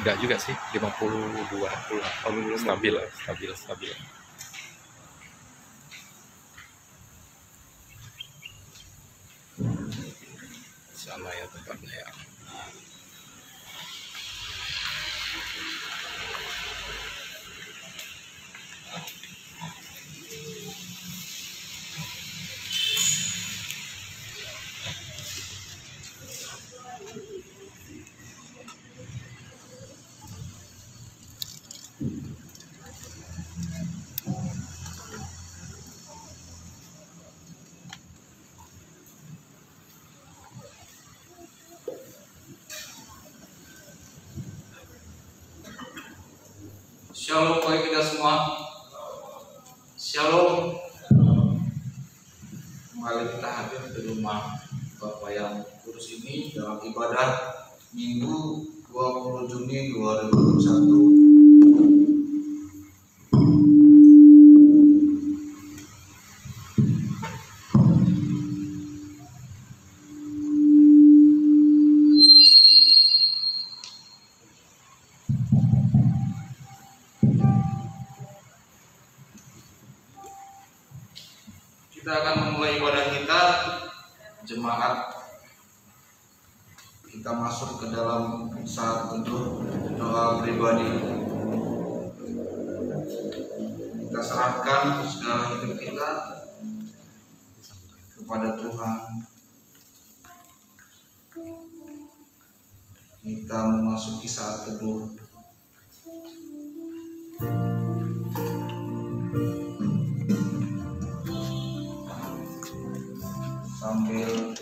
Enggak juga sih, 52 stabil lah, stabil. Sana ya tempatnya ya. Shalom bagi kita semua. Shalom. Kembali kita hadir di rumah Bapak yang kudus ini dalam ibadah Minggu 20 Juni 2021. Kita akan memulai ibadah kita, jemaat. Kita masuk ke dalam saat teduh doa pribadi. Kita serahkan segala hidup kita kepada Tuhan. Kita memasuki saat teduh. Sambil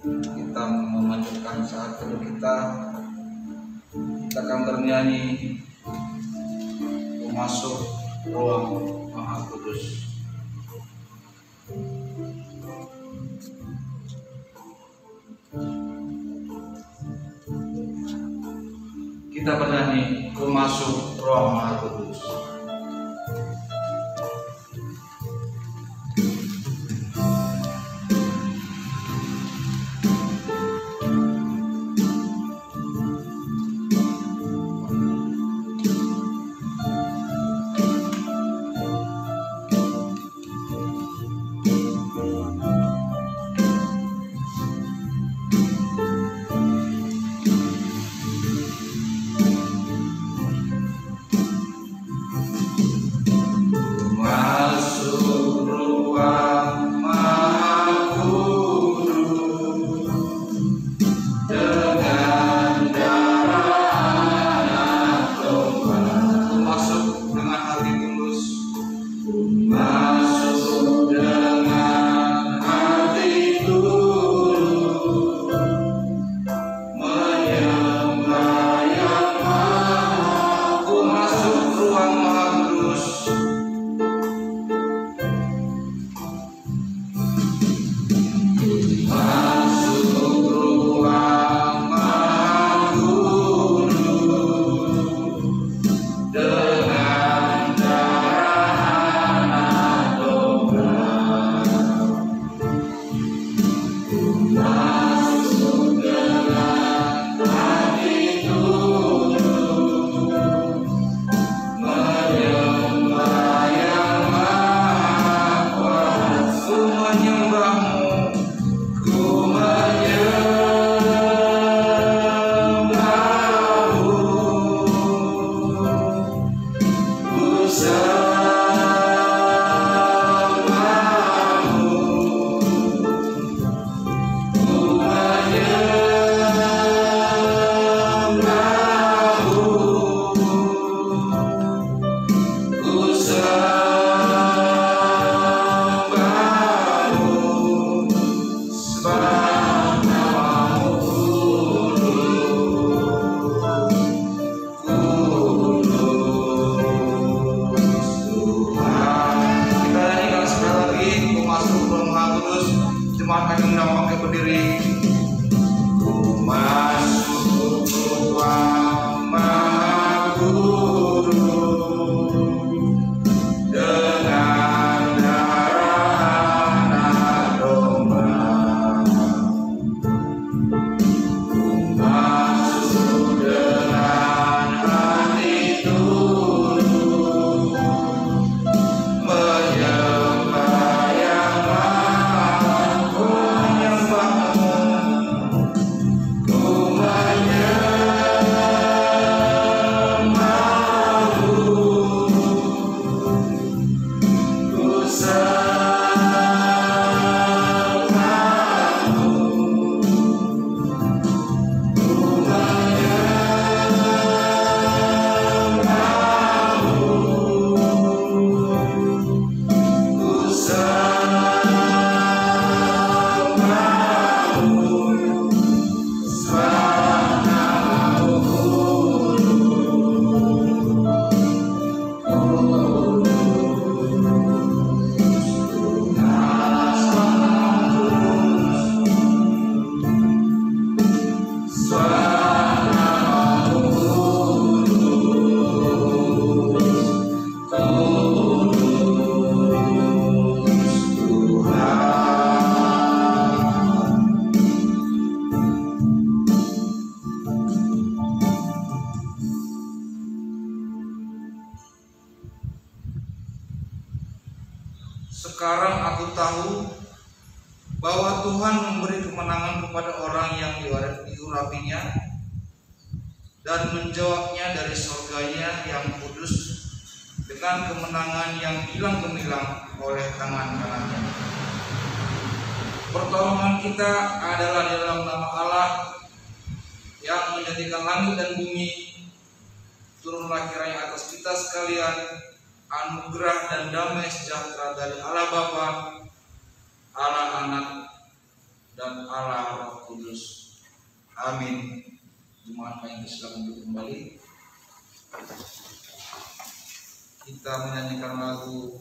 kita memanjatkan saat teduh kita akan bernyanyi masuk ruang Maha Kudus. Kita bernyanyi masuk ruang Maha Kudus. Sekarang aku tahu bahwa Tuhan memberi kemenangan kepada orang yang diurapinya dan menjawabnya dari surganya yang kudus dengan kemenangan yang hilang gemilang oleh tangan kanannya. Pertolongan kita adalah di dalam nama Allah yang menjadikan langit dan bumi. Turunlah kiranya atas kita sekalian anugerah dan damai sejahtera dari Allah Bapa, Allah Anak, dan Allah Roh Kudus. Amin. Jemaat yang silakan duduk kembali. Kita menyanyikan lagu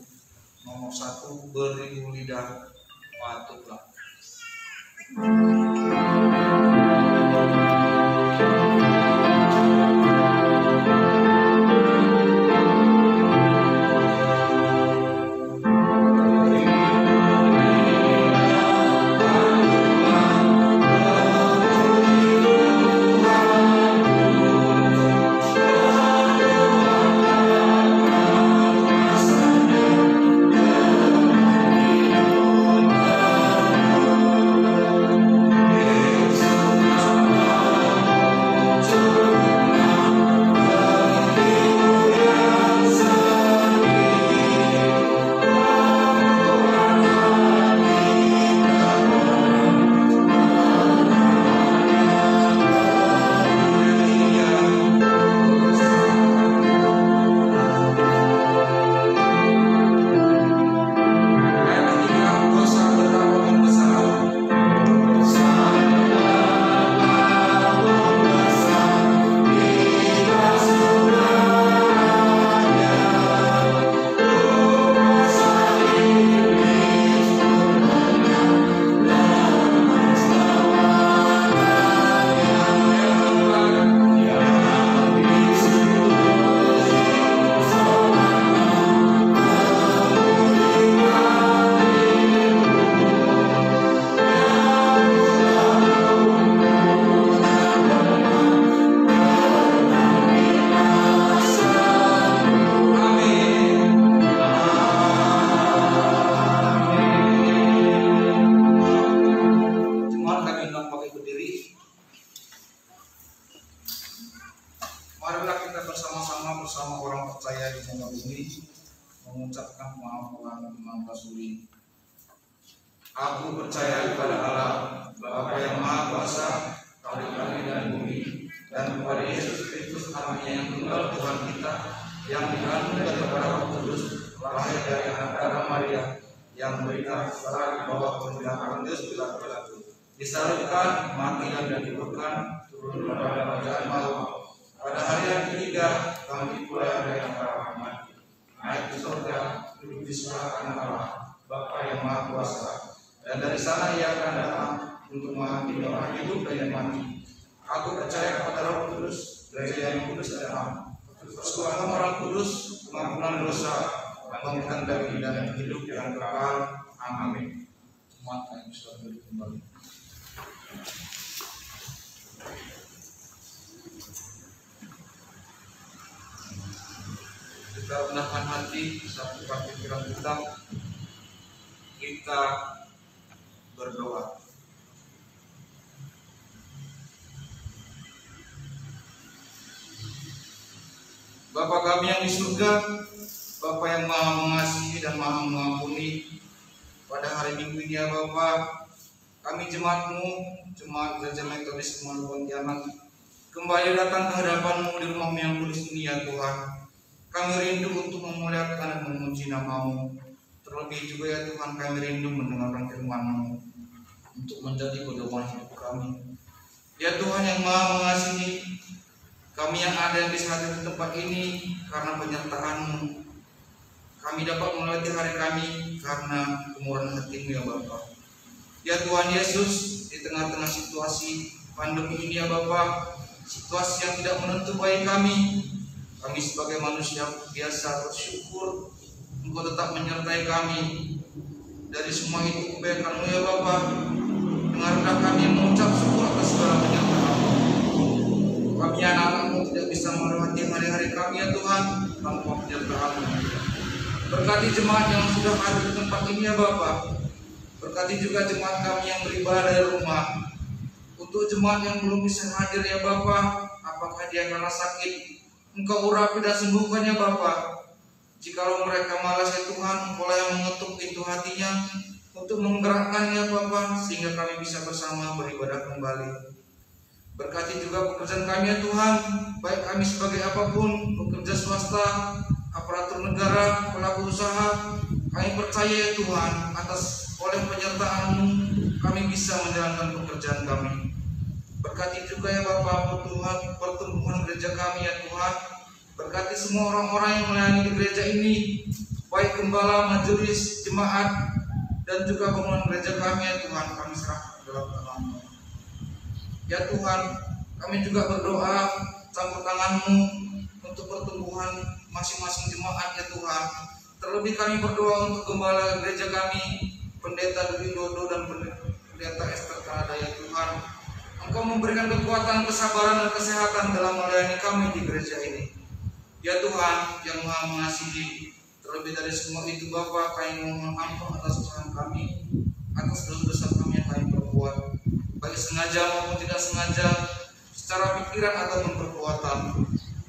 nomor 1, Beribu Lidah Patutlah. Bersama orang percaya di muka bumi mengucapkan pengakuan Imam Rasuli. Aku percaya kepada Allah, Bapa yang Maha Kuasa, Khalik langit dan bumi, dan kepada Yesus Kristus anaknya yang tunggal Tuhan kita, yang dikandung daripada Roh Kudus, lahir dari anak darah Maria, yang berikan setelah di bawah pemerintahan Pontius Pilatus, disalibkan, mati dan dikuburkan, turun pada kerajaan maut. Pada hari yang ketiga, kami pula dari antara mati, naik ke surga, duduk di sebelah kanan Allah, Bapa yang Maha Kuasa, dan dari sana ia akan datang untuk menghakimi orang hidup dan yang mati. Aku percaya kepada Roh Kudus, gereja yang kudus dan am, persekutuan orang kudus, pengampunan dosa, bangkitan dari dan hidup yang kekal. Amin. Umat yang sudah berdiri kembali. Kita rendahkan hati, satukan pikiran kita berdoa. Bapa kami yang di surga, Bapa yang Maha mengasihi dan Maha mengampuni, pada hari Minggu ini ya Bapa, kami jemaat-Mu, jemaat Gereja Metodis Kemang Pontianak, kembali datang ke hadapan-Mu di rumah-Mu yang kudus ini ya Tuhan. Kami rindu untuk memuliakan dan memuji nama-Mu. Terlebih juga ya Tuhan, kami rindu mendengarkan firman-Mu untuk menjadi pedoman hidup kami. Ya Tuhan yang Maha mengasihi, kami yang ada di saat di tempat ini karena penyertaan-Mu. Kami dapat melewati hari kami karena kemurahan hati-Mu ya Bapa. Ya Tuhan Yesus, di tengah-tengah situasi pandemi ini ya Bapa, situasi yang tidak menentu bagi kami sebagai manusia biasa bersyukur Engkau tetap menyertai kami dari semua itu kebaikan-Mu ya Bapa. Dengarlah kami mengucap syukur atas segala penyertaan-Mu. Kami anak-anak-Mu tidak bisa melewati hari-hari kami ya Tuhan tanpa penyertaan-Mu. Berkati jemaat yang sudah ada di tempat ini ya Bapa. Berkati juga jemaat kami yang beribadah dari rumah. Untuk jemaat yang belum bisa hadir ya Bapa, apakah dia karena sakit, Engkau urapi dan sembuhkan ya Bapa. Jikalau mereka malas ya Tuhan, Engkau yang mengetuk pintu hatinya untuk menggerakkannya Bapa, sehingga kami bisa bersama beribadah kembali. Berkati juga pekerjaan kami ya Tuhan, baik kami sebagai apapun, pekerja swasta, aparatur negara, pelaku usaha, kami percaya ya Tuhan, atas oleh penyertaan-Mu kami bisa menjalankan pekerjaan kami. Berkati juga ya Bapak pertumbuhan gereja kami ya Tuhan. Berkati semua orang-orang yang melayani di gereja ini, baik gembala, majelis, jemaat, dan juga bangunan gereja kami ya Tuhan, kami serahkan dalam tangan-Mu. Ya Tuhan, kami juga berdoa campur tangan-Mu untuk pertumbuhan masing-masing jemaat ya Tuhan. Terlebih kami berdoa untuk gembala gereja kami, Pendeta Dwi Dodo dan Pendeta Esther Kanada ya Tuhan. Engkau memberikan kekuatan, kesabaran, dan kesehatan dalam melayani kami di gereja ini. Ya Tuhan yang Maha Mengasihi, terlebih dari semua itu Bapa, kami mohon ampun atas kesalahan kami, atas dosa-dosa kami yang kami perbuat, baik sengaja maupun tidak sengaja, secara pikiran ataupun perbuatan.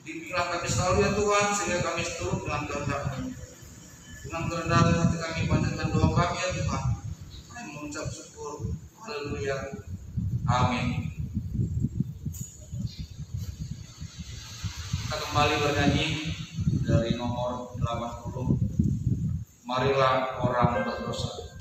Bimbinglah kami selalu ya Tuhan, sehingga kami seturut dengan kehendak-Mu. Dengan kerendahan hati kami panjatkan doa kami ya Tuhan. Kami mengucap syukur. Haleluya. Amin. Kita kembali bernyanyi dari nomor 80. Marilah orang berdosa.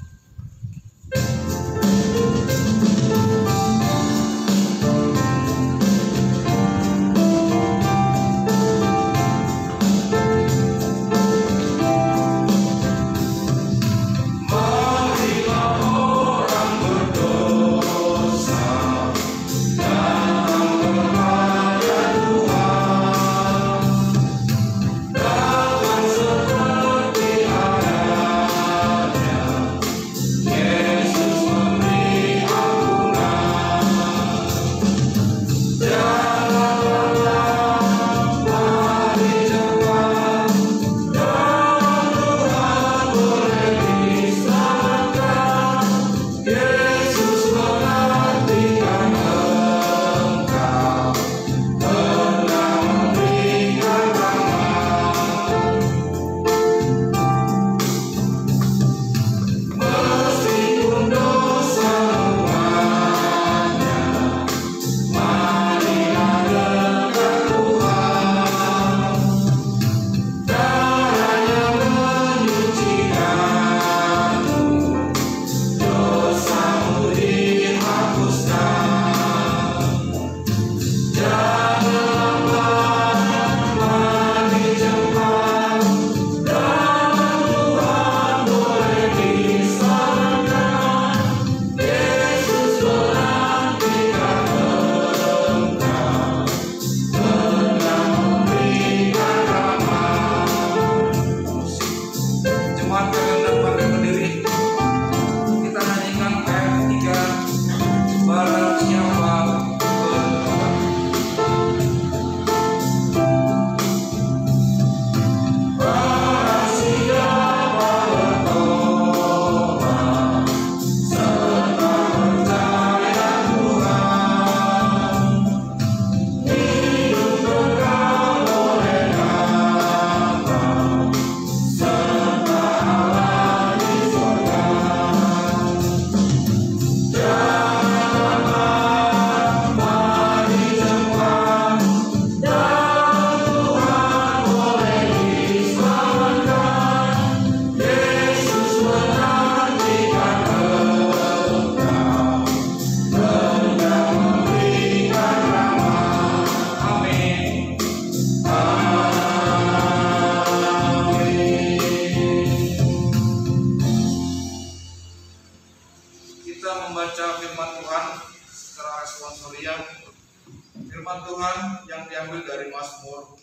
Firman Tuhan yang diambil dari Mazmur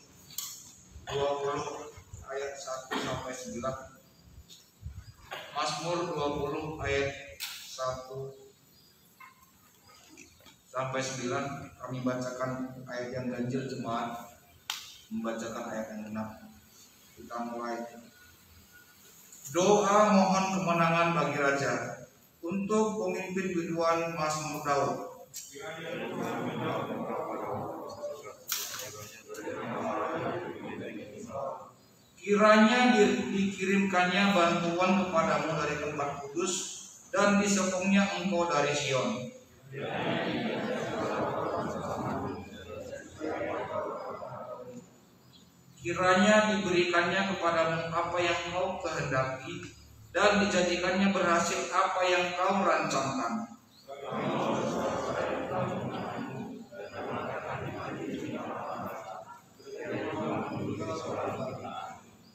20 ayat 1 sampai 9. Mazmur 20 ayat 1 sampai 9. Kami bacakan ayat yang ganjil, jemaat membacakan ayat yang genap. Kita mulai. Doa mohon kemenangan bagi Raja untuk pemimpin biduan Mas Mahmud Daud. Kiranya dikirimkannya bantuan kepadamu dari tempat kudus dan disokongnya engkau dari Sion. Kiranya diberikannya kepadamu apa yang kau kehendaki dan dijadikannya berhasil apa yang kau rancangkan.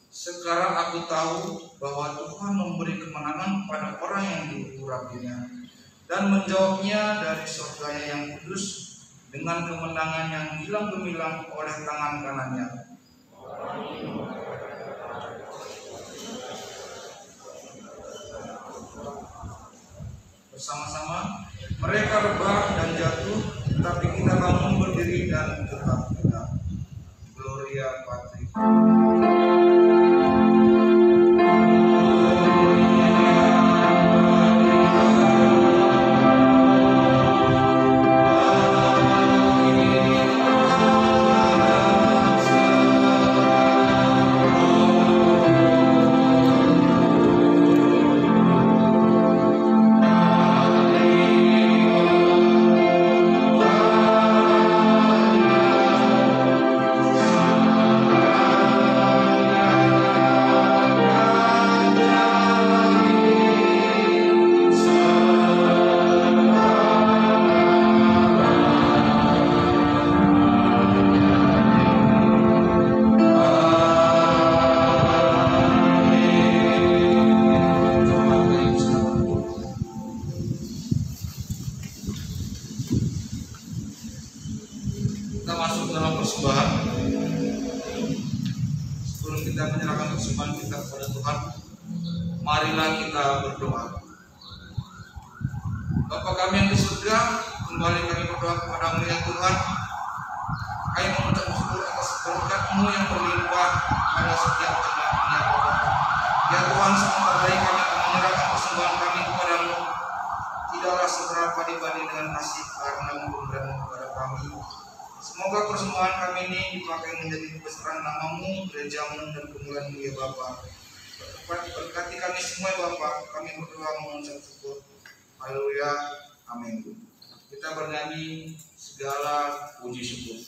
Sekarang aku tahu bahwa Tuhan memberi kemenangan kepada orang yang diurapinya dan menjawabnya dari surganya yang kudus dengan kemenangan yang gilang gemilang oleh tangan kanannya. Bersama-sama mereka rebah dan jatuh, tetapi kita bangun berdiri dan tetap tegak. Gloria Patri. Kita masuk dalam persembahan. Sebelum kita menyerahkan persembahan kita kepada Tuhan, marilah kita berdoa. Bapa kami yang di surga, kembali kami berdoa kepada-Mu ya Tuhan. Kami mengucap syukur atas berkat-Mu yang berlimpah pada setiap jemaat ya Bapa. Ya Tuhan, sebentar lagi kami akan menyerahkan persembahan kami kepada-Mu. Tidaklah seberapa dibanding dengan kasih karena-Mu pemberian-Mu kepada kami. Semoga persembahan kami ini dipakai menjadi kebesaran nama-Mu, gereja-Mu, dan kemuliaan-Mu ya Bapa. Berkati kami semua ya Bapa. Kami berdoa mengucap syukur. Haleluya. Amin. Kita bernyanyi segala puji syukur.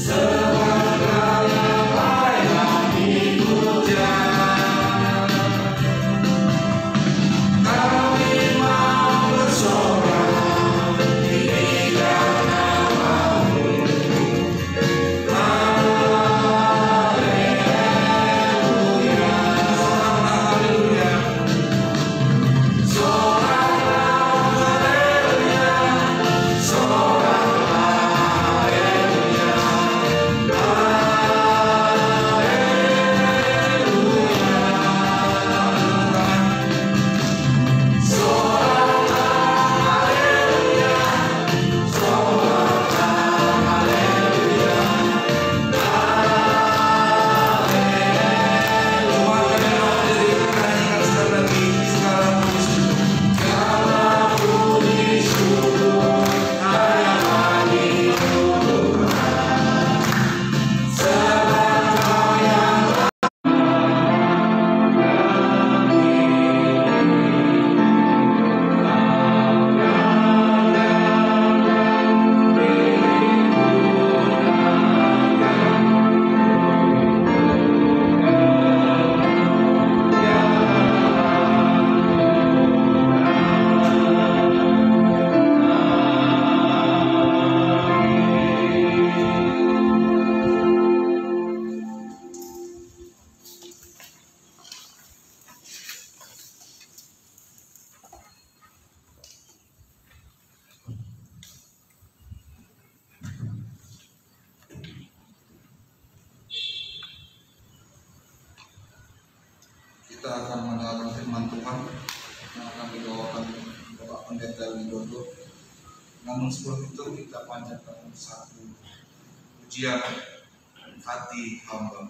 Segala yang layak dipuja. kita akan mendengarkan firman Tuhan yang akan dibawakan Bapak Pendeta Widodo. Namun sebelum itu kita panjatkan satu pujian hati hamba.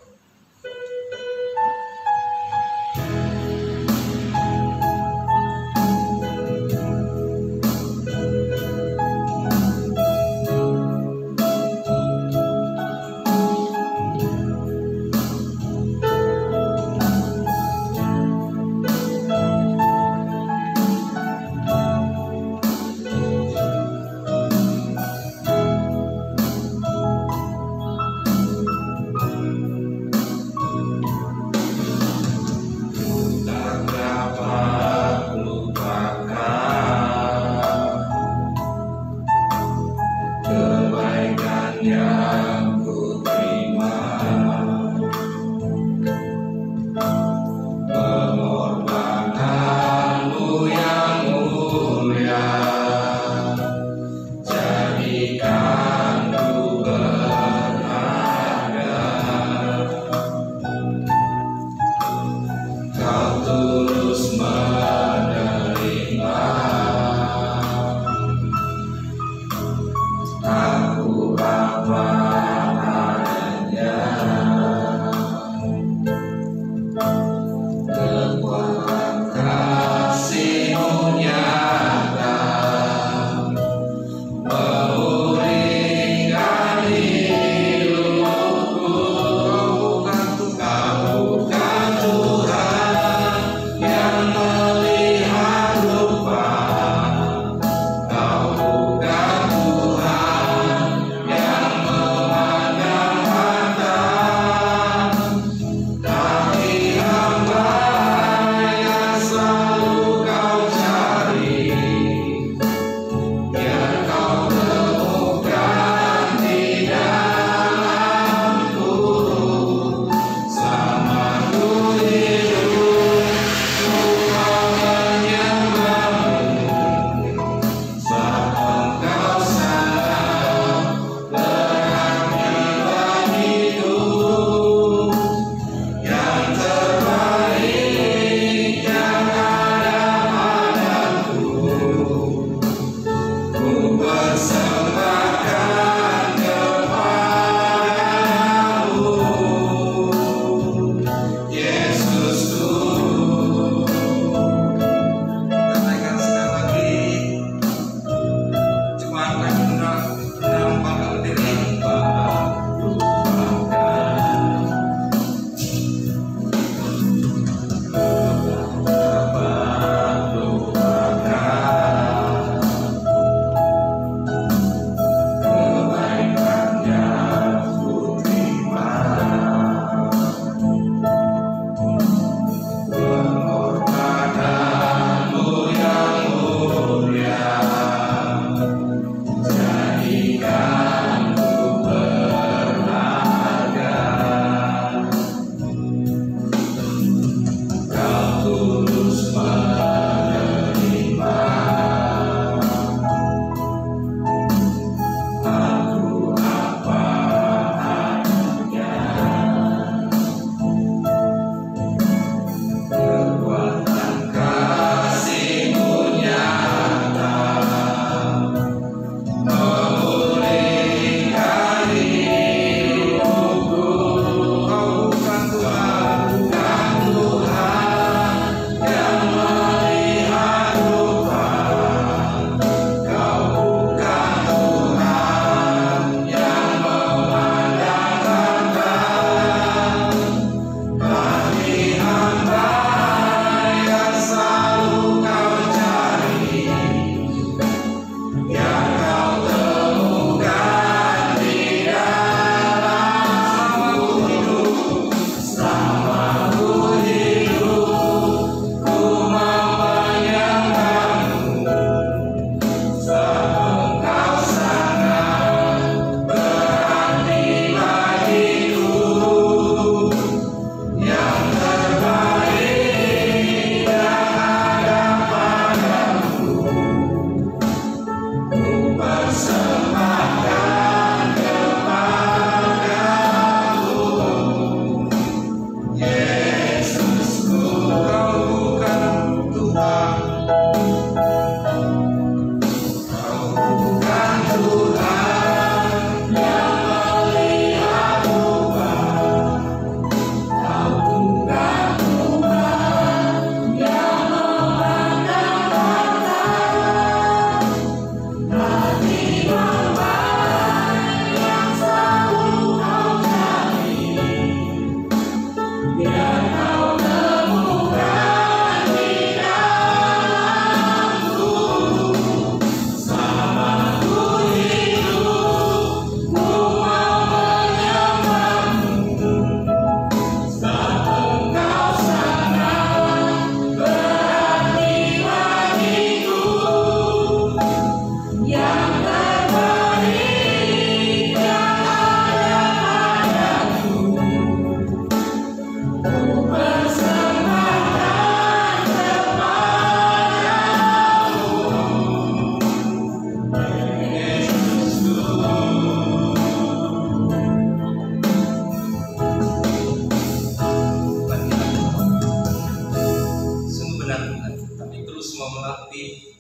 melatih,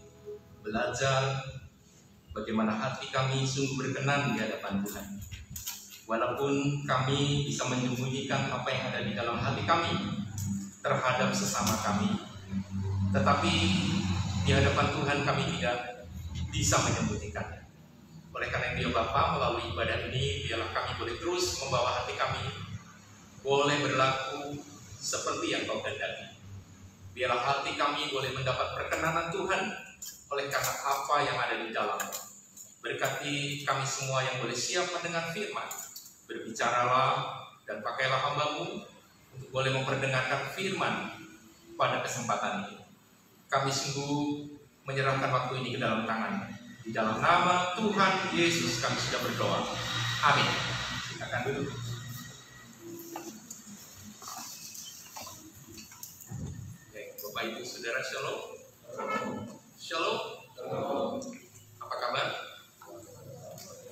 belajar bagaimana hati kami sungguh berkenan di hadapan Tuhan. Walaupun kami bisa menyembunyikan apa yang ada di dalam hati kami terhadap sesama kami, tetapi di hadapan Tuhan kami tidak bisa menyembunyikannya. Oleh karena itu ya Bapa, melalui ibadah ini biarlah kami boleh terus membawa hati kami boleh berlaku seperti yang Kau kehendaki. Biarlah hati kami boleh mendapat perkenanan Tuhan oleh karena apa yang ada di dalamnya. Berkati kami semua yang boleh siap mendengar firman. Berbicaralah dan pakailah hamba-Mu untuk boleh memperdengarkan firman pada kesempatan ini. Kami sungguh menyerahkan waktu ini ke dalam tangan. Di dalam nama Tuhan Yesus kami sudah berdoa. Amin. Silakan duduk. Bapak Ibu Saudara, Shalom. Shalom. Apa kabar?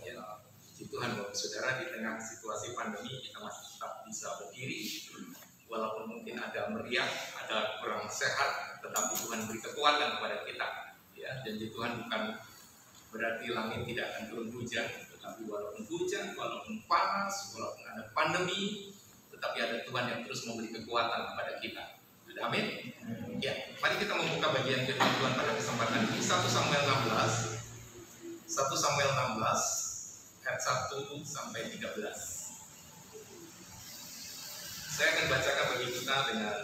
Ya, puji Tuhan Bapak Saudara, di tengah situasi pandemi kita masih tetap bisa berdiri. Walaupun mungkin ada meriang, ada kurang sehat, tetapi Tuhan beri kekuatan kepada kita. Ya, janji Tuhan bukan berarti langit tidak akan turun hujan, tetapi walaupun hujan, walaupun panas, walaupun ada pandemi, tetapi ada Tuhan yang terus memberi kekuatan kepada kita. Amin. Ya, mari kita membuka bagian firman Tuhan pada kesempatan ini. 1 Samuel 16 ayat 1 sampai 13. Saya akan bacakan bagi kita dengan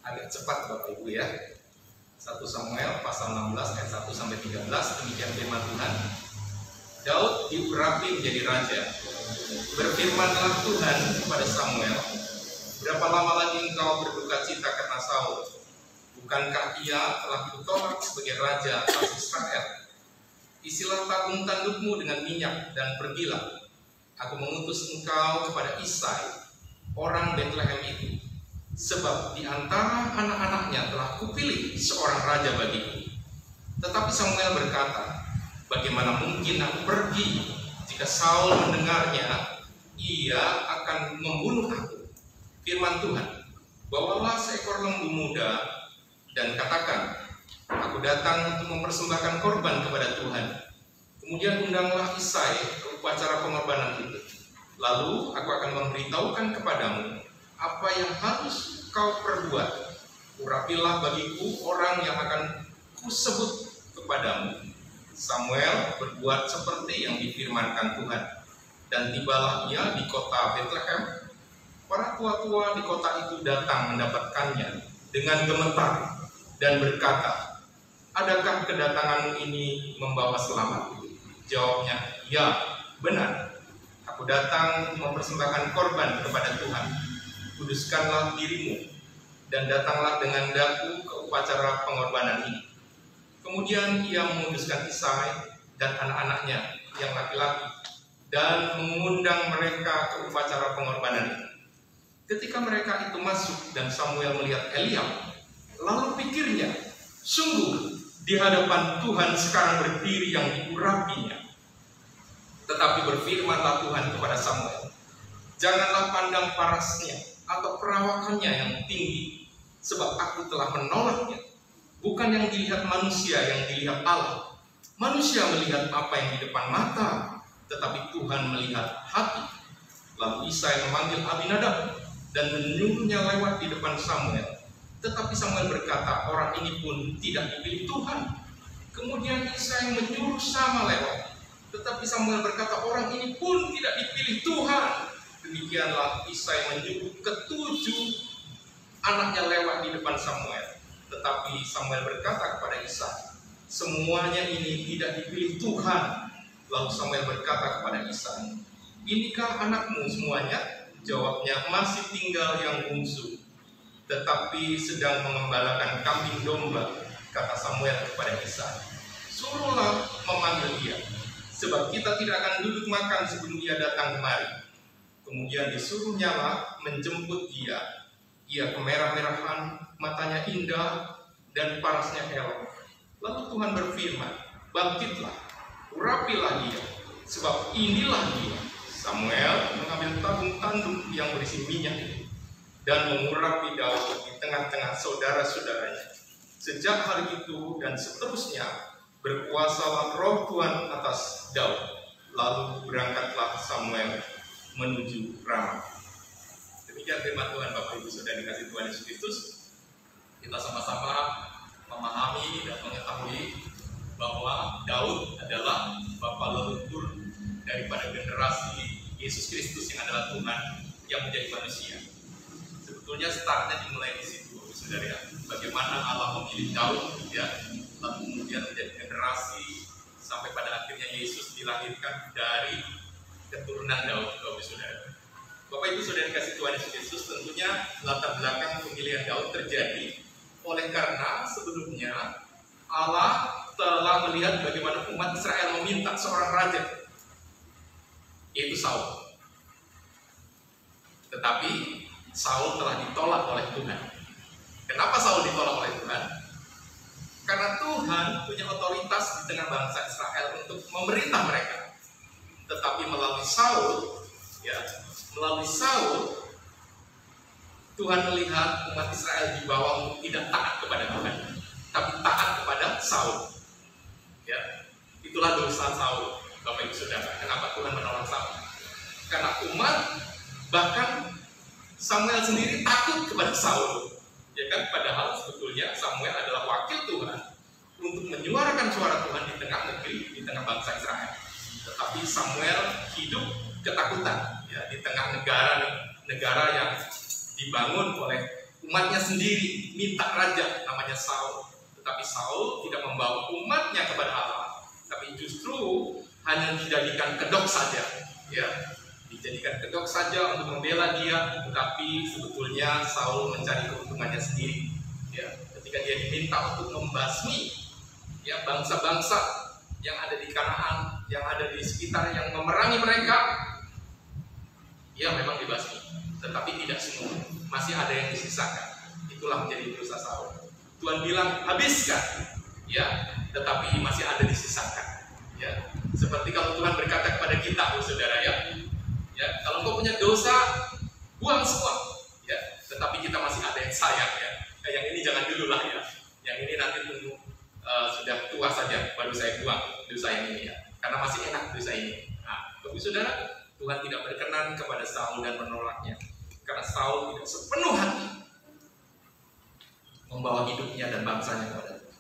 agak cepat Bapak Ibu ya. 1 Samuel pasal 16 ayat 1 sampai 13, demikian firman Tuhan. Daud diurapi menjadi raja. Berfirmanlah Tuhan kepada Samuel, berapa lama lagi engkau berduka cita karena Saul? Bukankah ia telah kutolak sebagai raja atas Israel? Isilah tabung tandukmu dengan minyak dan pergilah. Aku mengutus engkau kepada Isai, orang Betlehem itu. Sebab di antara anak-anaknya telah kupilih seorang raja bagiku. Tetapi Samuel berkata, bagaimana mungkin aku pergi? Jika Saul mendengarnya, ia akan membunuh aku. Firman Tuhan, bawalah seekor lembu muda dan katakan, aku datang untuk mempersembahkan korban kepada Tuhan. Kemudian undanglah Isai ke upacara pengorbanan itu. Lalu aku akan memberitahukan kepadamu apa yang harus kau perbuat. Urapilah bagiku orang yang akan kusebut kepadamu. Samuel berbuat seperti yang difirmankan Tuhan. Dan tibalah ia di kota Betlehem. Para tua-tua di kota itu datang mendapatkannya dengan gemetar dan berkata, adakah kedatanganmu ini membawa selamat? Jawabnya, ya, benar. Aku datang untuk mempersembahkan korban kepada Tuhan. Kuduskanlah dirimu dan datanglah dengan daku ke upacara pengorbanan ini. Kemudian ia menguduskan Isai dan anak-anaknya yang laki-laki dan mengundang mereka ke upacara pengorbanan ini. Ketika mereka itu masuk dan Samuel melihat Eliab, lalu pikirnya, sungguh di hadapan Tuhan sekarang berdiri yang diurapinya. Tetapi berfirmanlah Tuhan kepada Samuel, janganlah pandang parasnya atau perawakannya yang tinggi, sebab aku telah menolaknya. Bukan yang dilihat manusia, yang dilihat Allah. Manusia melihat apa yang di depan mata, tetapi Tuhan melihat hati. Lalu Isai memanggil Abinadab dan menyuruhnya lewat di depan Samuel. Tetapi Samuel berkata, orang ini pun tidak dipilih Tuhan. Kemudian Isai menyuruh Sama lewat. Tetapi Samuel berkata, orang ini pun tidak dipilih Tuhan. Demikianlah Isai menyuruh ketujuh anaknya lewat di depan Samuel. Tetapi Samuel berkata kepada Isai, semuanya ini tidak dipilih Tuhan. Lalu Samuel berkata kepada Isai, inikah anakmu semuanya? Jawabnya, masih tinggal yang bungsu, tetapi sedang mengembalakan kambing domba. Kata Samuel kepada Isai, suruhlah memanggil dia, sebab kita tidak akan duduk makan sebelum dia datang kemari. Kemudian disuruhnya lah menjemput dia. Ia kemerah-merahan, matanya indah, dan parasnya elok. Lalu Tuhan berfirman, bangkitlah, urapilah dia, sebab inilah dia. Samuel mengambil tabung tanduk yang berisi minyak itu dan mengurapi Daud di tengah-tengah saudara-saudaranya. Sejak hari itu dan seterusnya berkuasalah roh Tuhan atas Daud. Lalu berangkatlah Samuel menuju Rama. Demikian firman Tuhan. Bapak Ibu Saudara dikasih Tuhan Yesus Kristus, kita sama-sama memahami dan mengetahui bahwa Daud adalah bapa leluhur daripada generasi Yesus Kristus yang adalah Tuhan yang menjadi manusia. Sebetulnya startnya dimulai di situ, saudara. Bagaimana Allah memilih Daud, ya, lalu kemudian menjadi generasi sampai pada akhirnya Yesus dilahirkan dari keturunan Daud, Bapak Saudara. Bapak Ibu Saudara dikasih Tuhan Yesus Kristus, tentunya latar belakang pemilihan Daud terjadi oleh karena sebelumnya Allah telah melihat bagaimana umat Israel meminta seorang raja, yaitu Saul. Tetapi Saul telah ditolak oleh Tuhan. Kenapa Saul ditolak oleh Tuhan? Karena Tuhan punya otoritas di tengah bangsa Israel untuk memerintah mereka. Tetapi melalui Saul, Tuhan melihat umat Israel di bawah untuk tidak taat kepada Tuhan, tapi taat kepada Saul. Ya, itulah dosa Saul, Bapak Ibu Saudara. Kenapa Tuhan menolong Saul? Karena umat, bahkan Samuel sendiri takut kepada Saul. Ya kan, padahal sebetulnya Samuel adalah wakil Tuhan untuk menyuarakan suara Tuhan di tengah negeri, di tengah bangsa Israel. Tetapi Samuel hidup ketakutan, ya, di tengah negara yang dibangun oleh umatnya sendiri, minta raja namanya Saul. Tetapi Saul tidak membawa umatnya kepada Allah, tapi justru hanya dijadikan kedok saja, ya, dijadikan kedok saja untuk membela dia. Tetapi sebetulnya Saul mencari keuntungannya sendiri, ya, ketika dia diminta untuk membasmi, ya, bangsa-bangsa yang ada di Kanaan, yang ada di sekitar, yang memerangi mereka, ya memang dibasmi, tetapi tidak semua, masih ada yang disisakan. Itulah menjadi dosa Saul. Tuhan bilang habiskan, ya, tetapi masih ada disisakan, ya. Seperti kalau Tuhan berkata kepada kita, saudara, ya, kalau engkau punya dosa, buang semua, ya, tetapi kita masih ada yang sayang, ya. Yang ini jangan dulu lah, ya, yang ini nanti tunggu sudah tua saja baru saya buang dosa yang ini, ya, karena masih enak dosa ini. Nah, Bapak Saudara, Tuhan tidak berkenan kepada Saul dan menolaknya, karena Saul tidak sepenuh hati membawa hidupnya dan bangsanya kepada Tuhan.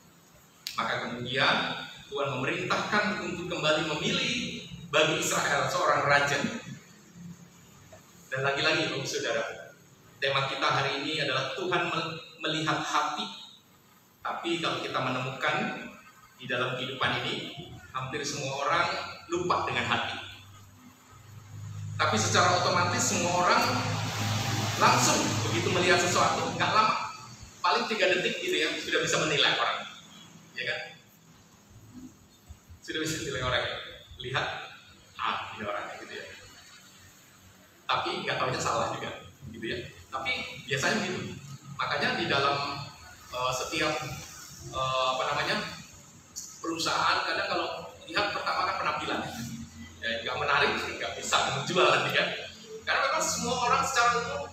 Maka kemudian Tuhan memerintahkan untuk kembali memilih bagi Israel seorang raja. Dan lagi-lagi, Bapak Saudara, tema kita hari ini adalah Tuhan melihat hati. Tapi kalau kita menemukan di dalam kehidupan ini, hampir semua orang lupa dengan hati. Tapi secara otomatis semua orang langsung begitu melihat sesuatu, nggak lama, paling 3 detik gitu ya, sudah bisa menilai orang, ya kan? Sudah bisa menilai orang, ya? Lihat, ini orangnya gitu ya. Tapi nggak tahunya salah juga, gitu ya. Tapi biasanya gitu. Makanya di dalam setiap perusahaan, kadang kalau lihat pertama kan penampilan, ya, nggak menarik, nggak bisa menjual nanti kan. Karena memang semua orang secara umum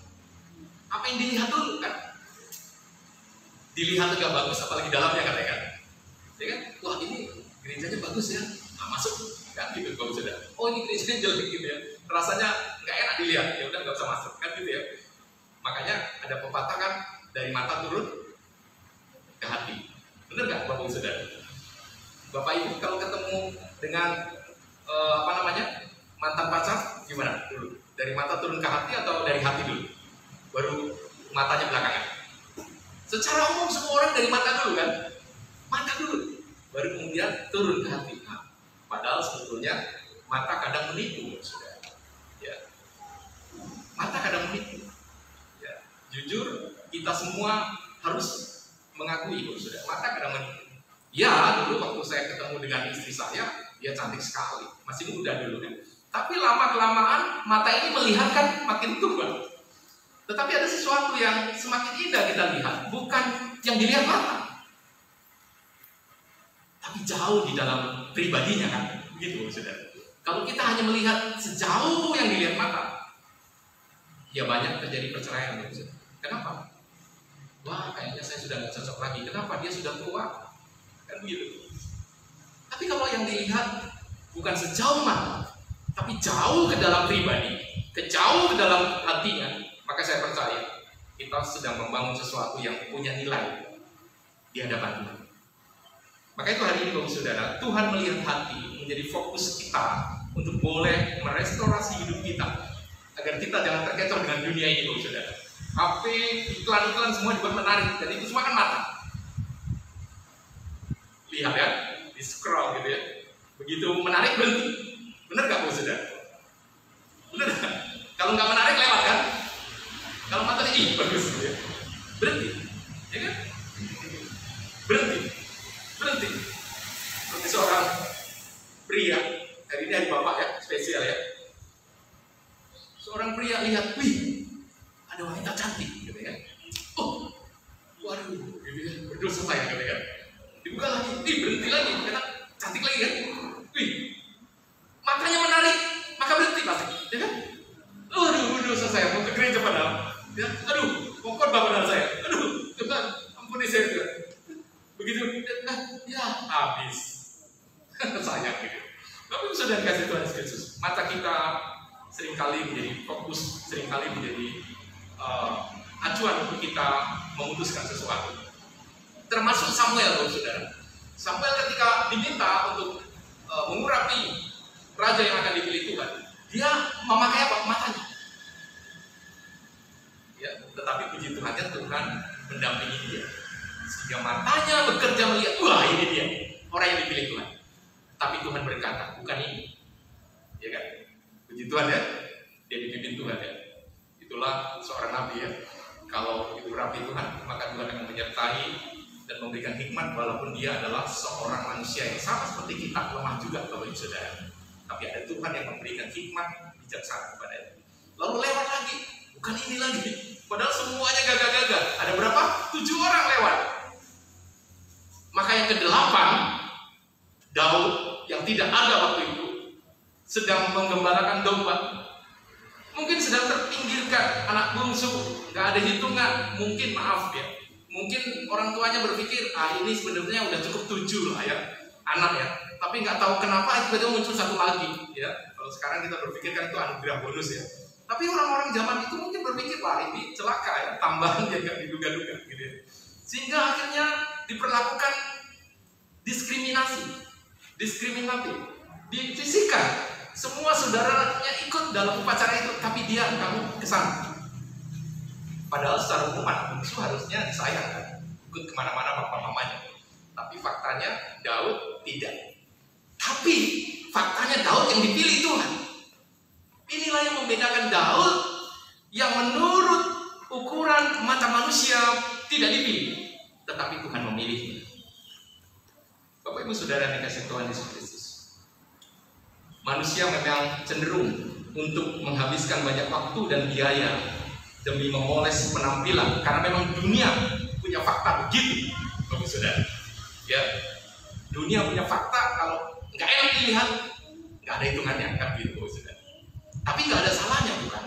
apa yang dilihat dulu kan, dilihat nggak bagus, apalagi dalamnya kan, ya kan, wah ini gerejanya bagus ya, nah, masuk kan gitu, bagus sudah. Oh ini gerejanya jelek gitu ya, rasanya nggak enak dilihat, ya udah nggak usah masuk kan gitu ya. Makanya ada pepatah kan, dari mata turun ke hati. Bener nggak Bapak Ibu Saudara? Bapak Ibu kalau ketemu dengan mantan pacar gimana dulu? Dari mata turun ke hati atau dari hati dulu? Baru matanya belakangan. Secara umum semua orang dari mata dulu kan? Mata dulu, baru kemudian turun ke hati. Nah, padahal sebetulnya mata kadang menipu, Saudara. Ya. Mata kadang menipu. Ya. Jujur kita semua harus mengakui, Saudara, mata kadang menipu. Ya, dulu waktu saya ketemu dengan istri saya, dia cantik sekali, masih muda dulu kan. Tapi lama-kelamaan mata ini melihat kan makin tua. Tetapi ada sesuatu yang semakin indah kita lihat, bukan yang dilihat mata, tapi jauh di dalam pribadinya kan, begitu Saudara. Kalau kita hanya melihat sejauh yang dilihat mata, ya banyak terjadi perceraian, Saudara. Kenapa? wah kayaknya saya sudah nggak cocok lagi. Kenapa? Dia sudah tua. Kan begitu. Tapi kalau yang dilihat bukan sejauh mana, tapi jauh ke dalam pribadi, jauh ke dalam hatinya, maka saya percaya kita sedang membangun sesuatu yang punya nilai di hadapan Tuhan. Maka itu hari ini Bapak Saudara, Tuhan melihat hati menjadi fokus kita untuk boleh merestorasi hidup kita, agar kita jangan terkecoh dengan dunia ini Bapak Saudara. HP, iklan-iklan semua dibuat menarik, dan itu semua kan mata. Lihat ya, di scroll gitu ya. Begitu menarik berhenti. Benar gak Bapak Saudara? Benar gak? Kalau nggak menarik lewat kan? Kalau matanya ih bagus gitu ya. Berhenti. Ya kan? Berhenti. Seperti seorang pria, hari ini hari Bapak ya, spesial ya. Seorang pria lihat, wih, ada wanita cantik gitu ya. Oh, waduh, gitu ya. Berdosa saya gitu ya. Dibuka lagi, berhenti lagi, karena cantik lagi kan. Wih, matanya menarik, maka berhenti pasti, ya kan? Aduh, dosa saya, mau ke gereja padahal. Ya, aduh, pokok bapak saya. Aduh, Tuhan, ampuni saya juga. Begitu, ya habis. Sayang gitu. Tapi sudah dikasih Tuhan Yesus. Mata kita seringkali menjadi fokus, seringkali menjadi acuan untuk kita memutuskan sesuatu. Termasuk Samuel, saudara. Samuel ketika diminta untuk mengurapi raja yang akan dipilih Tuhan, dia memakai apa? Matanya. Ya, tetapi puji Tuhannya Tuhan mendampingi dia, sehingga matanya bekerja melihat, wah ini dia orang yang dipilih Tuhan. Tapi Tuhan berkata, bukan ini, ya kan? Puji Tuhan ya, dia dipimpin Tuhan ya. Itulah seorang nabi ya. Kalau diurapi Tuhan, maka Tuhan akan menyertai dan memberikan hikmat, walaupun dia adalah seorang manusia yang sama seperti kita, lemah juga Bapak Ibu Saudara. Tapi ada Tuhan yang memberikan hikmat bijaksana kepada dia. Lalu lewat lagi, bukan ini lagi. Padahal semuanya gagah-gagah. Ada berapa? 7 orang lewat. Maka yang ke-8, Daud yang tidak ada waktu itu sedang menggembalakan domba. Mungkin sedang terpinggirkan, anak bungsu, nggak ada hitungan. Mungkin maaf ya. Mungkin orang tuanya berpikir, ini sebenarnya udah cukup 7 lah ya, anak ya. Tapi nggak tahu kenapa tiba-tiba muncul 1 lagi ya. Kalau sekarang kita berpikir kan itu anugerah bonus ya. Tapi orang-orang zaman itu mungkin berpikir, wah ini celaka ya, tambahan yang nggak diduga-duga gitu ya. Sehingga akhirnya diperlakukan diskriminatif, difisikan. Semua saudaranya ikut dalam upacara itu, tapi dia nggak kesana. Padahal secara umum anak bungsu harusnya disayangkan, ikut kemana-mana bapak mamanya. Tapi faktanya Daud tidak. Tapi faktanya Daud yang dipilih Tuhan. Inilah yang membedakan Daud yang menurut ukuran mata manusia tidak dipilih, tetapi Tuhan memilihnya. Bapak Ibu Saudara yang dikasih Tuhan Yesus Kristus, manusia memang cenderung untuk menghabiskan banyak waktu dan biaya demi memoles penampilan, karena memang dunia punya fakta begitu, Bapak Saudara. Ya, dunia punya fakta, kalau nggak enak dilihat, nggak ada hitungannya, kan gitu, Bapak Saudara. Tapi nggak ada salahnya, bukan?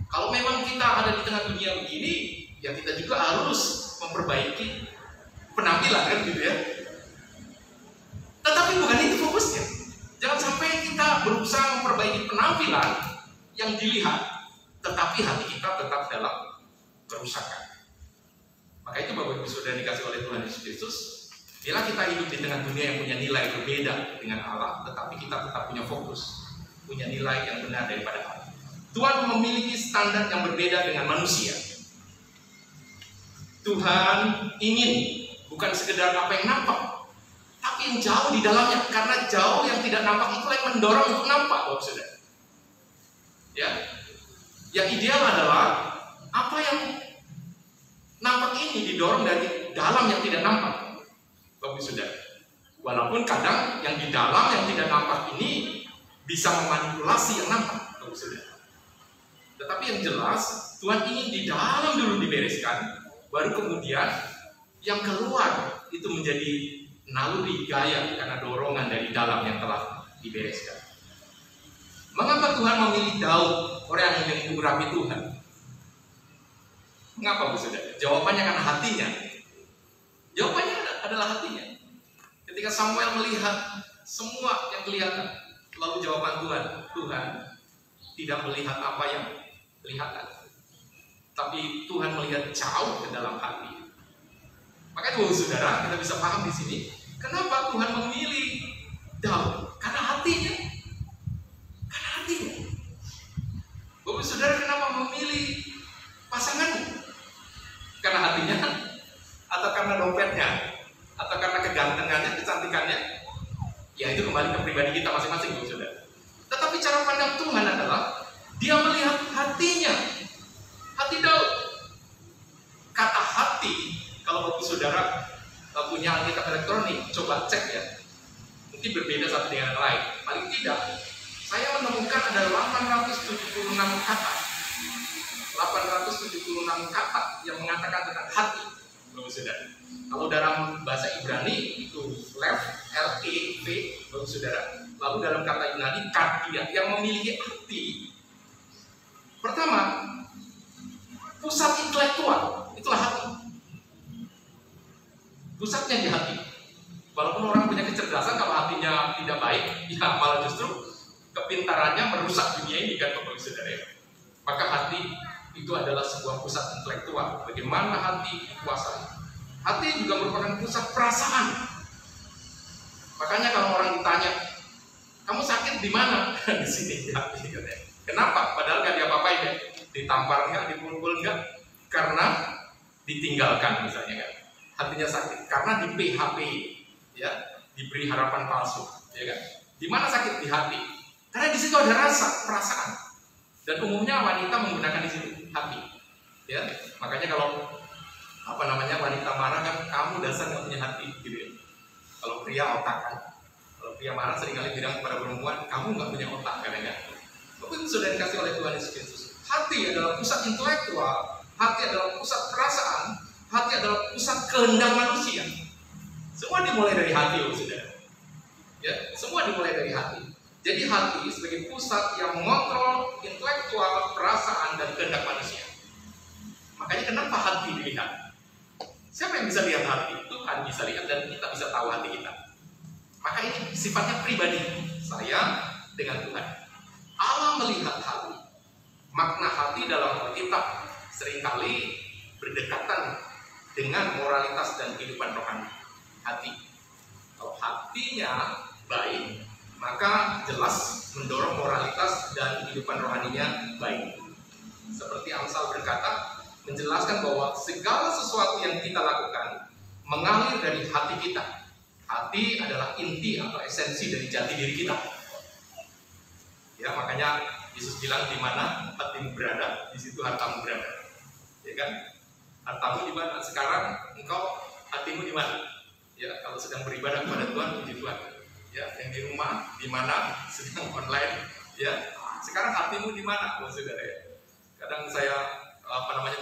Kalau memang kita ada di tengah dunia begini, ya kita juga harus memperbaiki penampilan, kan gitu ya. Tetapi bukan itu fokusnya. Jangan sampai kita berusaha memperbaiki penampilan yang dilihat, tetapi hati kita tetap dalam kerusakan. Maka itu Bapak Ibu Saudara dikasih oleh Tuhan Yesus Kristus, bila kita hidup di tengah dunia yang punya nilai berbeda dengan Allah, tetapi kita tetap punya fokus, punya nilai yang benar daripada Allah. Tuhan memiliki standar yang berbeda dengan manusia. Tuhan ingin bukan sekedar apa yang nampak, tapi yang jauh di dalamnya, karena jauh yang tidak nampak itu yang mendorong untuk nampak, Bapak Saudara. Ya, yang ideal adalah apa yang nampak ini didorong dari dalam yang tidak nampak, Bapak Saudara. Walaupun kadang yang di dalam yang tidak nampak ini bisa memanipulasi yang nampak, Bapak Saudara. Tetapi yang jelas Tuhan ingin di dalam dulu dibereskan, baru kemudian yang keluar itu menjadi naluri gaya karena dorongan dari dalam yang telah dibereskan. Mengapa Tuhan memilih Daud, orang yang diurapi Tuhan? Mengapa Bu Saudara? Jawabannya karena hatinya. Jawabannya adalah hatinya. Ketika Samuel melihat semua yang kelihatan, lalu jawaban Tuhan tidak melihat apa yang kelihatan, tapi Tuhan melihat jauh ke dalam hati. Makanya Bu Saudara, kita bisa paham di sini, kenapa Tuhan memilih Daud? Karena hatinya. Karena hatinya. Bapak Saudara, kenapa memilih pasangannya? Karena hatinya, atau karena dompetnya, atau karena kegantengannya, kecantikannya? Ya itu kembali ke pribadi kita masing-masing, Bapak Saudara. Tetapi cara pandang Tuhan adalah Dia melihat hatinya, hati Daud. Kata hati, kalau Bapak Saudara punya Alkitab elektronik, coba cek ya. Mungkin berbeda satu dengan yang lain. Paling tidak, saya menemukan ada 876 kata. 876 kata yang mengatakan tentang hati, Bapak Saudara. Kalau dalam bahasa Ibrani itu lev, L-E-V, Bapak Saudara. Lalu dalam kata Yunani, kardia, yang memiliki hati. Pertama, pusat intelektual, itulah hati. Pusatnya di hati. Walaupun orang punya kecerdasan, kalau hatinya tidak baik, ya malah justru kepintarannya merusak dunia ini kan Bapak Saudara. Maka hati itu adalah sebuah pusat intelektual. Bagaimana hati dikuasai? Hati juga merupakan pusat perasaan. Makanya kalau orang ditanya, kamu sakit di mana? Di sini di hati. Kenapa? Padahal nggak diapa-apain ya. Ditampar nggak, dipukul nggak, karena ditinggalkan misalnya kan. Hatinya sakit karena di PHP, ya, diberi harapan palsu, ya kan? Di mana sakit? Di hati. Karena di situ ada rasa, perasaan. Dan umumnya wanita menggunakan di situ hati, ya. Makanya kalau wanita marah kan, kamu dasar nggak punya hati, gitu ya. Kalau pria otak kan, kalau pria marah seringkali bilang kepada perempuan, kamu nggak punya otak, kadang-kadang. Tapi sudah dikasih oleh Tuhan Yesus Kristus. Hati adalah pusat intelektual, hati adalah pusat perasaan, hati adalah pusat kehendak manusia. Semua dimulai dari hati, Saudara. Ya, semua dimulai dari hati. Jadi hati sebagai pusat yang mengontrol intelektual, perasaan, dan kehendak manusia. Makanya kenapa hati dilihat? Siapa yang bisa lihat hati? Tuhan bisa lihat dan kita bisa tahu hati kita. Maka ini sifatnya pribadi saya dengan Tuhan. Allah melihat hati. Makna hati dalam Alkitab seringkali berdekatan dengan moralitas dan kehidupan rohani. Hati. Kalau hatinya baik, maka jelas mendorong moralitas dan kehidupan rohaninya baik. Seperti Amsal berkata, menjelaskan bahwa segala sesuatu yang kita lakukan mengalir dari hati kita. Hati adalah inti atau esensi dari jati diri kita. Ya, makanya Yesus bilang, di mana hatimu berada, di situ hartamu berada. Ya kan? Hartamu di mana? Sekarang engkau hatimu di mana? Ya, kalau sedang beribadah kepada Tuhan, puji Tuhan. Ya, yang di rumah, di mana? Sedang online. Ya, sekarang hatimu di mana, Saudara? Ya? Kadang saya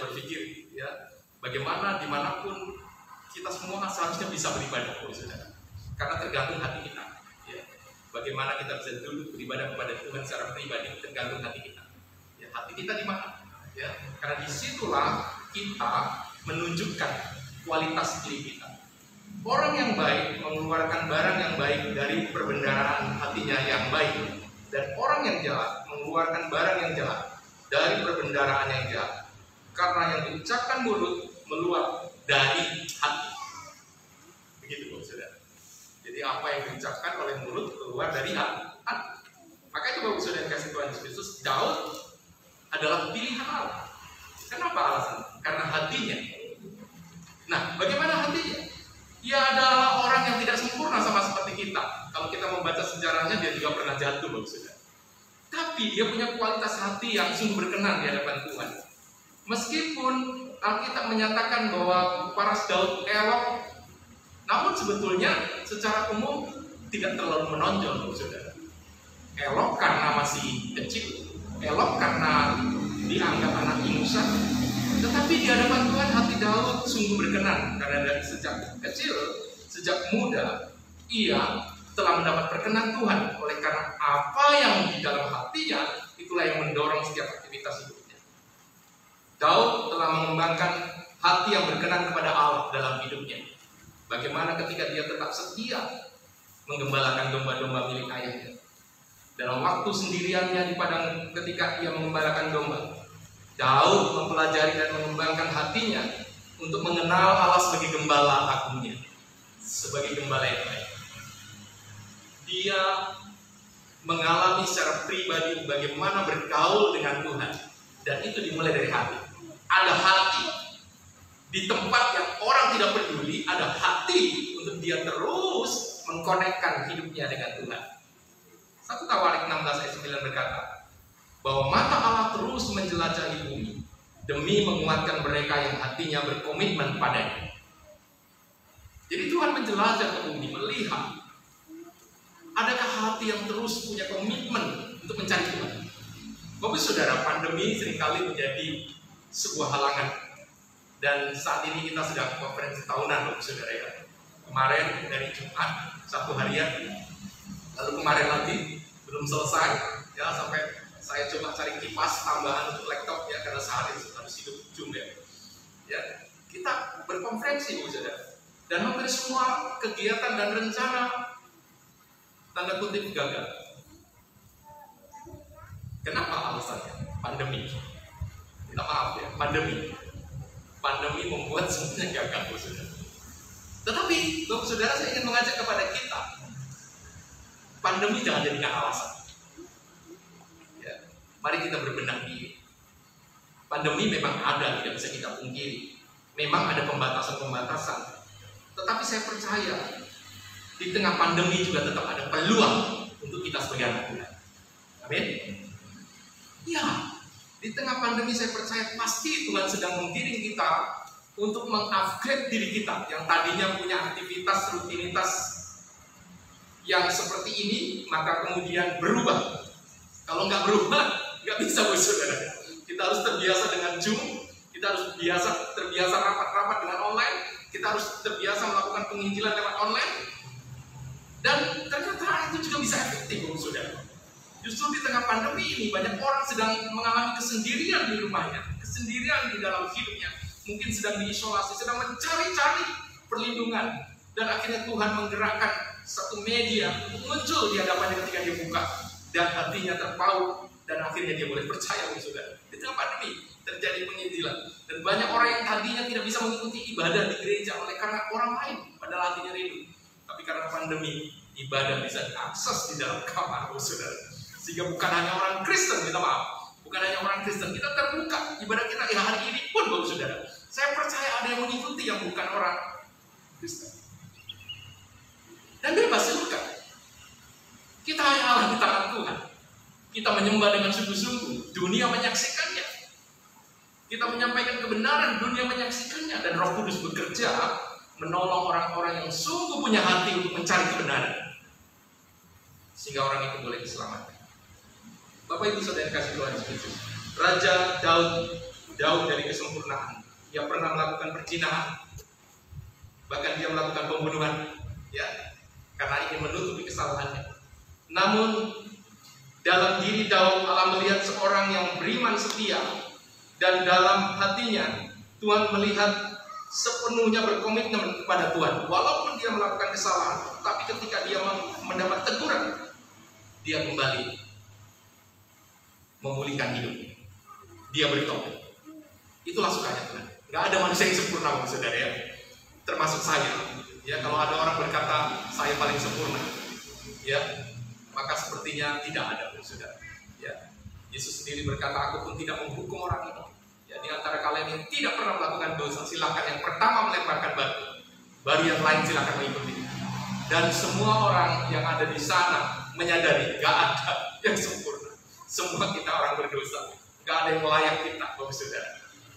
berpikir, ya, bagaimana dimanapun kita semua seharusnya bisa beribadah, Saudara. Karena tergantung hati kita. Ya. Bagaimana kita bisa duduk beribadah kepada Tuhan secara pribadi tergantung hati kita. Ya, hati kita di mana? Ya, karena disitulah kita menunjukkan kualitas diri kita. Orang yang baik mengeluarkan barang yang baik dari perbendaharaan hatinya yang baik, dan orang yang jahat mengeluarkan barang yang jahat dari perbendaharaan yang jahat. Karena yang diucapkan mulut meluap dari hati. Begitu, Saudara. Jadi apa yang diucapkan oleh mulut keluar dari hati. Maka itu Bapak Saudara yang kasih Tuhan Yesus Kristus, Daud adalah pilihan Allah. Kenapa alasan? Karena hatinya. Nah, bagaimana hatinya? Dia adalah orang yang tidak sempurna sama seperti kita. Kalau kita membaca sejarahnya, dia juga pernah jatuh, Bapak Saudara. Tapi dia punya kualitas hati yang sungguh berkenan di hadapan Tuhan. Meskipun Alkitab menyatakan bahwa paras Daud elok, namun sebetulnya secara umum tidak terlalu menonjol, Bapak Saudara. Elok karena masih kecil, elok karena dianggap anak ingusan. Tetapi di hadapan Tuhan hati Daud sungguh berkenan, karena dari sejak kecil, sejak muda, ia telah mendapat perkenan Tuhan. Oleh karena apa yang di dalam hatinya, itulah yang mendorong setiap aktivitas hidupnya. Daud telah mengembangkan hati yang berkenan kepada Allah dalam hidupnya. Bagaimana ketika dia tetap setia menggembalakan domba-domba milik ayahnya. Dalam waktu sendiriannya di padang ketika ia mengembalakan domba, Daud mempelajari dan mengembangkan hatinya untuk mengenal Allah sebagai gembala agungnya, sebagai gembala yang baik. Dia mengalami secara pribadi bagaimana bergaul dengan Tuhan, dan itu dimulai dari hati. Ada hati di tempat yang orang tidak peduli, ada hati untuk dia terus mengkonekkan hidupnya dengan Tuhan. 1 Tawarik 16 ayat 9 berkata bahwa mata Allah terus menjelajahi bumi demi menguatkan mereka yang hatinya berkomitmen padanya. Jadi Tuhan menjelajah ke bumi, melihat adakah hati yang terus punya komitmen untuk mencari Tuhan. Bapak saudara, pandemi seringkali menjadi sebuah halangan. Dan saat ini kita sedang konferensi tahunan, Bapak saudara ya. Kemarin dari Jumat, satu harian, lalu kemarin lagi belum selesai, ya sampai saya coba cari kipas tambahan untuk laptop ya, karena sehari harus hidup Zoom ya. Ya, kita berkonferensi, Bapak saudara. Dan hampir semua kegiatan dan rencana tanda kutip gagal. Kenapa alasannya? Pandemi. Minta maaf ya, pandemi. Pandemi membuat semuanya gagal, Bapak saudara. Tetapi, Bapak saudara, saya ingin mengajak kepada kita, pandemi jangan jadikan alasan. Ya, mari kita berbenah diri. Pandemi memang ada, tidak bisa kita pungkiri. Memang ada pembatasan-pembatasan. Tetapi saya percaya di tengah pandemi juga tetap ada peluang untuk kita sebagai anak Tuhan. Amin. Ya, di tengah pandemi saya percaya pasti Tuhan sedang menggiring kita untuk mengupgrade diri kita yang tadinya punya aktivitas rutinitas yang seperti ini, maka kemudian berubah. Kalau nggak berubah, nggak bisa, Bapak saudara. Kita harus terbiasa dengan Zoom, kita harus terbiasa rapat-rapat dengan online, kita harus terbiasa melakukan penginjilan lewat online. Dan ternyata itu juga bisa efektif, Bapak saudara. Justru di tengah pandemi ini banyak orang sedang mengalami kesendirian di rumahnya, kesendirian di dalam hidupnya, mungkin sedang diisolasi, sedang mencari-cari perlindungan, dan akhirnya Tuhan menggerakkan satu media untuk muncul di hadapannya ketika dia buka, dan hatinya terpaut, dan akhirnya dia boleh percaya, saudara. Di tengah pandemi terjadi penginjilan, dan banyak orang yang tadinya tidak bisa mengikuti ibadah di gereja oleh karena orang lain padahal hatinya rindu, tapi karena pandemi ibadah bisa diakses di dalam kamar, saudara. Sehingga bukan hanya orang Kristen, minta maaf, bukan hanya orang Kristen, kita terbuka ibadah kita ya hari ini pun, Bapak saudara. Saya percaya ada yang mengikuti yang bukan orang Kristen. Dan bebas juga. Kita hanya Allah di tangan Tuhan. Kita menyembah dengan sungguh-sungguh, dunia menyaksikannya. Kita menyampaikan kebenaran, dunia menyaksikannya, dan Roh Kudus bekerja menolong orang-orang yang sungguh punya hati untuk mencari kebenaran, sehingga orang itu boleh diselamatkan. Bapak Ibu saudara yang kasih Tuhan Yesus, Raja Daud dari kesempurnaan. Dia pernah melakukan perzinahan, bahkan dia melakukan pembunuhan, ya, karena ingin menutupi kesalahannya. Namun dalam diri Daud Allah melihat seorang yang beriman setia, dan dalam hatinya Tuhan melihat sepenuhnya berkomitmen kepada Tuhan. Walaupun dia melakukan kesalahan, tapi ketika dia mendapat teguran, dia kembali memulihkan hidupnya. Dia bertobat. Itulah sukanya Tuhan. Gak ada manusia yang sempurna, Bapak saudara ya. Termasuk saya. Ya, kalau ada orang berkata saya paling sempurna, ya, maka sepertinya tidak ada, Bapak saudara. Ya, Yesus sendiri berkata, aku pun tidak menghukum orang ini. Ya, di antara kalian yang tidak pernah melakukan dosa, silakan yang pertama melemparkan batu, baru yang lain silakan mengikuti. Dan semua orang yang ada di sana menyadari gak ada yang sempurna. Semua kita orang berdosa, gak ada yang layak kita, Bapak saudara.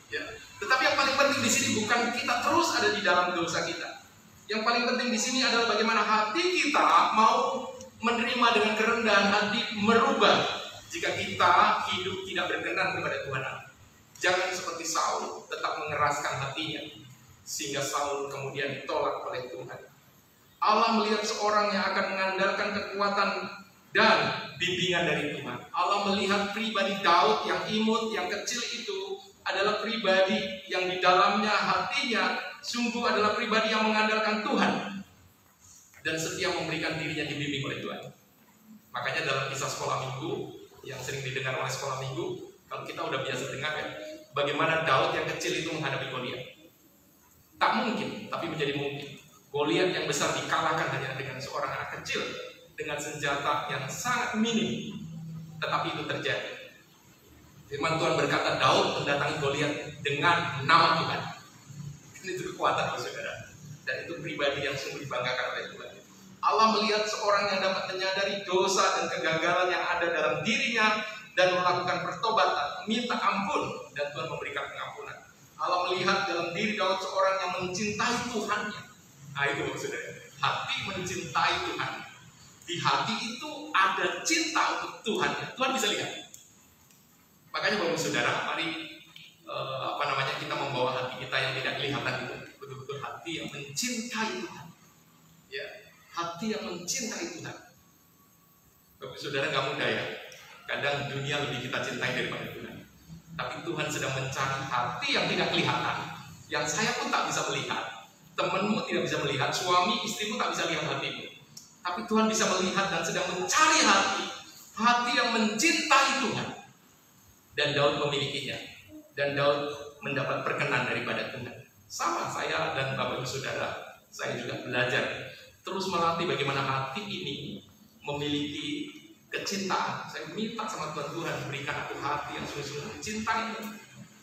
Ya. Tetapi yang paling penting di sini bukan kita terus ada di dalam dosa kita. Yang paling penting di sini adalah bagaimana hati kita mau menerima dengan kerendahan hati, merubah jika kita hidup tidak berkenan kepada Tuhan Allah. Jangan seperti Saul tetap mengeraskan hatinya sehingga Saul kemudian ditolak oleh Tuhan. Allah melihat seorang yang akan mengandalkan kekuatan dan bimbingan dari Tuhan. Allah melihat pribadi Daud yang imut, yang kecil itu adalah pribadi yang di dalamnya hatinya sungguh adalah pribadi yang mengandalkan Tuhan dan setia memberikan dirinya dibimbing oleh Tuhan. Makanya dalam kisah sekolah minggu yang sering didengar oleh sekolah minggu, kalau kita udah biasa dengar ya, bagaimana Daud yang kecil itu menghadapi Goliat. Tak mungkin, tapi menjadi mungkin. Goliat yang besar dikalahkan hanya dengan seorang anak kecil dengan senjata yang sangat minim, tetapi itu terjadi. Firman Tuhan berkata, Daud mendatangi Goliat dengan nama Tuhan. Itu kekuatan, saudara. Dan itu pribadi yang sungguh dibanggakan oleh Tuhan. Allah melihat seorang yang dapat menyadari dosa dan kegagalan yang ada dalam dirinya dan melakukan pertobatan, minta ampun, dan Tuhan memberikan pengampunan. Allah melihat dalam diri Daud seorang yang mencintai Tuhannya. Nah itu saudara, hati mencintai Tuhan. Di hati itu ada cinta untuk Tuhan. Tuhan bisa lihat. Makanya Bapak Saudara, mari kita membawa hati kita yang tidak kelihatan itu, betul-betul hati yang mencintai Tuhan. Ya, hati yang mencintai Tuhan. Bapak Saudara, nggak mudah ya. Kadang dunia lebih kita cintai daripada Tuhan. Tapi Tuhan sedang mencari hati yang tidak kelihatan, yang saya pun tak bisa melihat, temanmu tidak bisa melihat, suami istrimu tak bisa lihat hatimu. Tapi Tuhan bisa melihat dan sedang mencari hati yang mencintai Tuhan. Dan Daud memilikinya. Dan Daud mendapat perkenan daripada Tuhan. Sama saya dan Bapak Ibu Saudara, saya juga belajar terus melatih bagaimana hati ini memiliki kecintaan. Saya minta sama Tuhan, berikan aku hati yang sungguh-sungguh mencintai.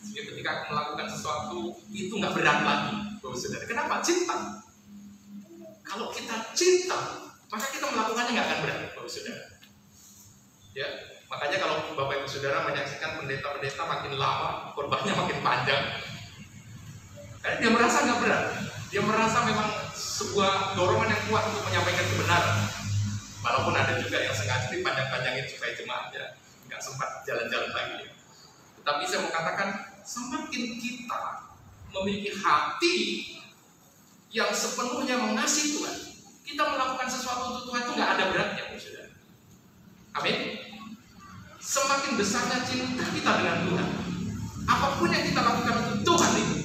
Sehingga ketika aku melakukan sesuatu, itu nggak berat lagi, Bapak Saudara. Kenapa? Cinta. Kalau kita cinta, maka kita melakukannya nggak akan berat, Bapak Saudara. Ya, makanya kalau Bapak Ibu Saudara menyaksikan pendeta-pendeta makin lama, korbannya makin panjang. Karena dia merasa nggak berat. Dia merasa memang sebuah dorongan yang kuat untuk menyampaikan kebenaran. Walaupun ada juga yang sengaja dipanjang-panjangin supaya jemaatnya nggak sempat jalan-jalan lagi. Tetapi saya mau katakan, semakin kita memiliki hati yang sepenuhnya mengasihi Tuhan, kita melakukan sesuatu untuk Tuhan itu nggak ada beratnya, saudara. Amin. Semakin besarnya cinta kita dengan Tuhan, apapun yang kita lakukan untuk Tuhan itu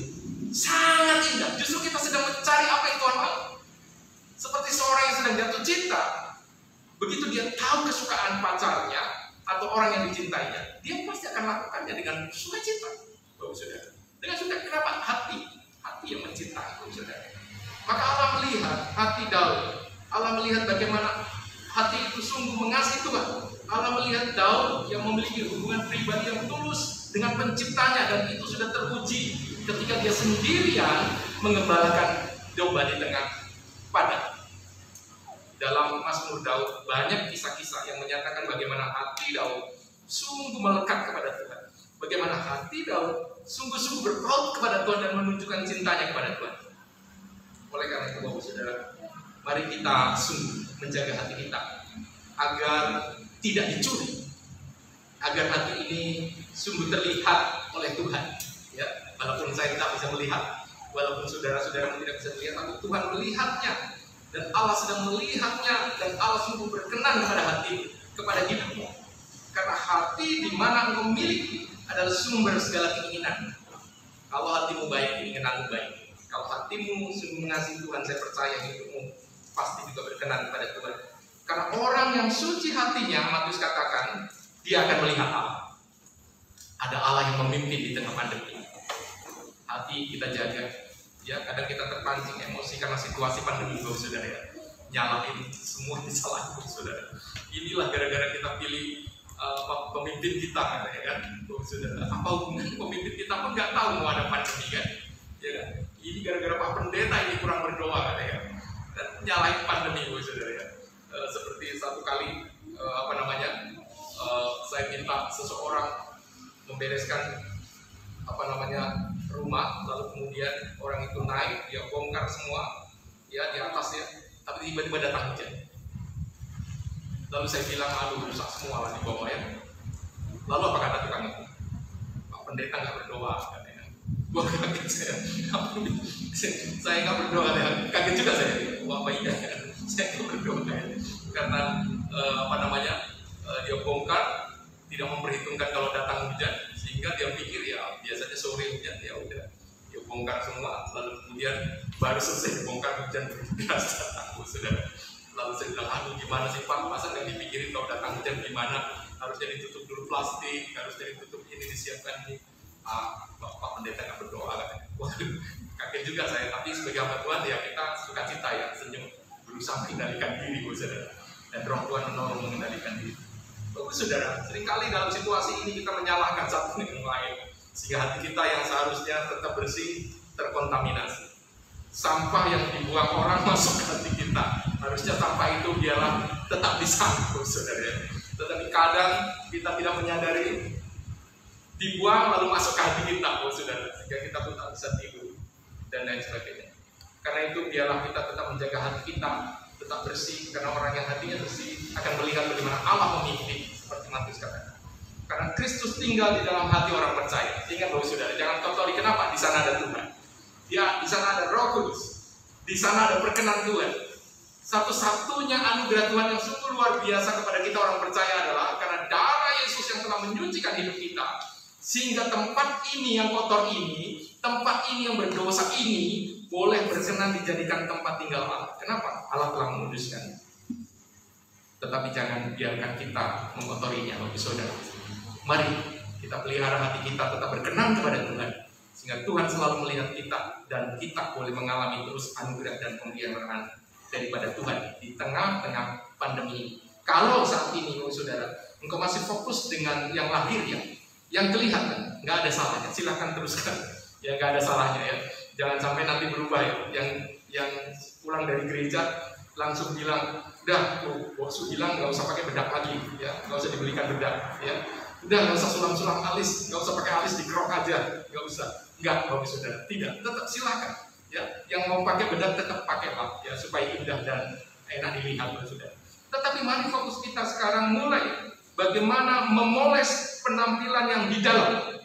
sangat indah. Justru kita sedang mencari apa yang Tuhan mau. Seperti seorang yang sedang jatuh cinta, begitu dia tahu kesukaan pacarnya atau orang yang dicintainya, dia pasti akan lakukannya dengan sukacita, saudara. Dengan suka. Kenapa? Hati yang mencintai, saudara. Maka Allah melihat hati Daud. Allah melihat bagaimana hati itu sungguh mengasihi Tuhan. Allah melihat Daud yang memiliki hubungan pribadi yang tulus dengan penciptanya, dan itu sudah teruji ketika dia sendirian mengembalakan domba di tengah padang. Dalam Mazmur Daud banyak kisah-kisah yang menyatakan bagaimana hati Daud sungguh melekat kepada Tuhan. Bagaimana hati Daud sungguh-sungguh berpaut kepada Tuhan dan menunjukkan cintanya kepada Tuhan. Oleh karena itu, Bapak Saudara, mari kita sungguh menjaga hati kita agar tidak dicuri, agar hati ini sungguh terlihat oleh Tuhan. Ya, walaupun saya tidak bisa melihat, walaupun saudara-saudara tidak bisa melihat, tapi Tuhan melihatnya. Dan Allah sedang melihatnya, dan Allah sungguh berkenan kepada hati, kepada hidupmu. Karena hati di mana engkau miliki adalah sumber segala keinginan. Kalau hatimu baik, keinginanmu baik. Kalau hatimu sungguh mengasihi Tuhan, saya percaya hidupmu pasti juga berkenan kepada Tuhan. Karena orang yang suci hatinya, Matius katakan, dia akan melihat Allah. Ada Allah yang memimpin di tengah pandemi. Hati kita jaga. Ya, kadang kita terpancing emosi karena situasi pandemi, saudara ya. Nyalain semua disalahin, saudara. Inilah gara-gara kita pilih pemimpin kita, ya kan, saudara. Apa hubungan pemimpin kita pun nggak tahu mau ada pandemi kan? Ya kan? Ini gara-gara Pak Pendeta ini kurang berdoa, ya. Dan nyalain pandemi, saudara ya. Seperti satu kali saya minta seseorang membereskan rumah, lalu kemudian orang itu naik, dia bongkar semua ya di atasnya, tapi tiba-tiba datang hujan. Lalu saya bilang, aduh rusak semua lah di bawah ya. Lalu apa kata tukang itu? Pak Pendeta nggak berdoa, katanya. Wah, kaget saya nggak berdoa ya. Kaget juga saya. Wah, apa iya? Saya nggak berdoa ya. Karena dia bongkar, tidak memperhitungkan kalau datang hujan, sehingga dia pikir ya biasanya sore dibongkar semua, lalu kemudian baru selesai dibongkar hujan deras datang, saudara. Lalu saya bilang, aduh gimana sih Pak, masa nggak dipikirin kalau datang hujan gimana, harusnya ditutup dulu plastik, harusnya ditutup ini, disiapkan ini. Pak pendeta nggak berdoa kan? Waduh, kaget juga saya, tapi sebagai hamba Tuhan ya kita suka cita ya, senyum, berusaha mengendalikan diri, saudara. Dan Roh Tuhan menolong mengendalikan diri. Bagus saudara, seringkali dalam situasi ini kita menyalahkan satu dengan lain, sehingga hati kita yang seharusnya tetap bersih terkontaminasi. Sampah yang dibuang orang masuk ke hati kita, harusnya sampah itu biarlah tetap disangkut, saudara. Tetapi kadang kita tidak menyadari, dibuang lalu masuk ke hati kita, saudara, sehingga kita pun tak bisa tidur dan lain sebagainya. Karena itu biarlah kita tetap menjaga hati kita tetap bersih, karena orang yang hatinya bersih akan melihat bagaimana Allah memimpin, seperti Matius katakan. Karena Kristus tinggal di dalam hati orang percaya. Ingat bahwa saudara, jangan kotori. Kenapa? Di sana ada Tuhan. Ya, di sana ada Roh Kudus. Di sana ada perkenan Tuhan. Satu-satunya anugerah Tuhan yang sungguh luar biasa kepada kita orang percaya adalah karena darah Yesus yang telah menyucikan hidup kita, sehingga tempat ini yang kotor ini, tempat ini yang berdosa ini boleh berkenan dijadikan tempat tinggal Allah. Kenapa? Allah telah menguduskannya. Tetapi jangan biarkan kita mengotorinya, Bapak Saudara. Mari kita pelihara hati kita tetap berkenan kepada Tuhan, sehingga Tuhan selalu melihat kita dan kita boleh mengalami terus anugerah dan pemeliharaan daripada Tuhan di tengah-tengah pandemi ini. Kalau saat ini, Bapak Saudara, engkau masih fokus dengan yang lahir ya, yang kelihatan, nggak ada salahnya. Silahkan teruskan, ya nggak ada salahnya ya. Jangan sampai nanti berubah ya. Yang pulang dari gereja langsung bilang, udah, bosku bilang nggak usah pakai bedak lagi, ya, nggak usah dibelikan bedak, ya, udah nggak usah sulam-sulam alis, nggak usah pakai alis dikerok aja, nggak usah, nggak, Bapak Saudara, tidak, tetap silakan, ya, yang mau pakai bedak tetap pakailah, ya, supaya indah dan enak dilihat, Bapak Saudara. Tetapi mari fokus kita sekarang mulai bagaimana memoles penampilan yang di dalam.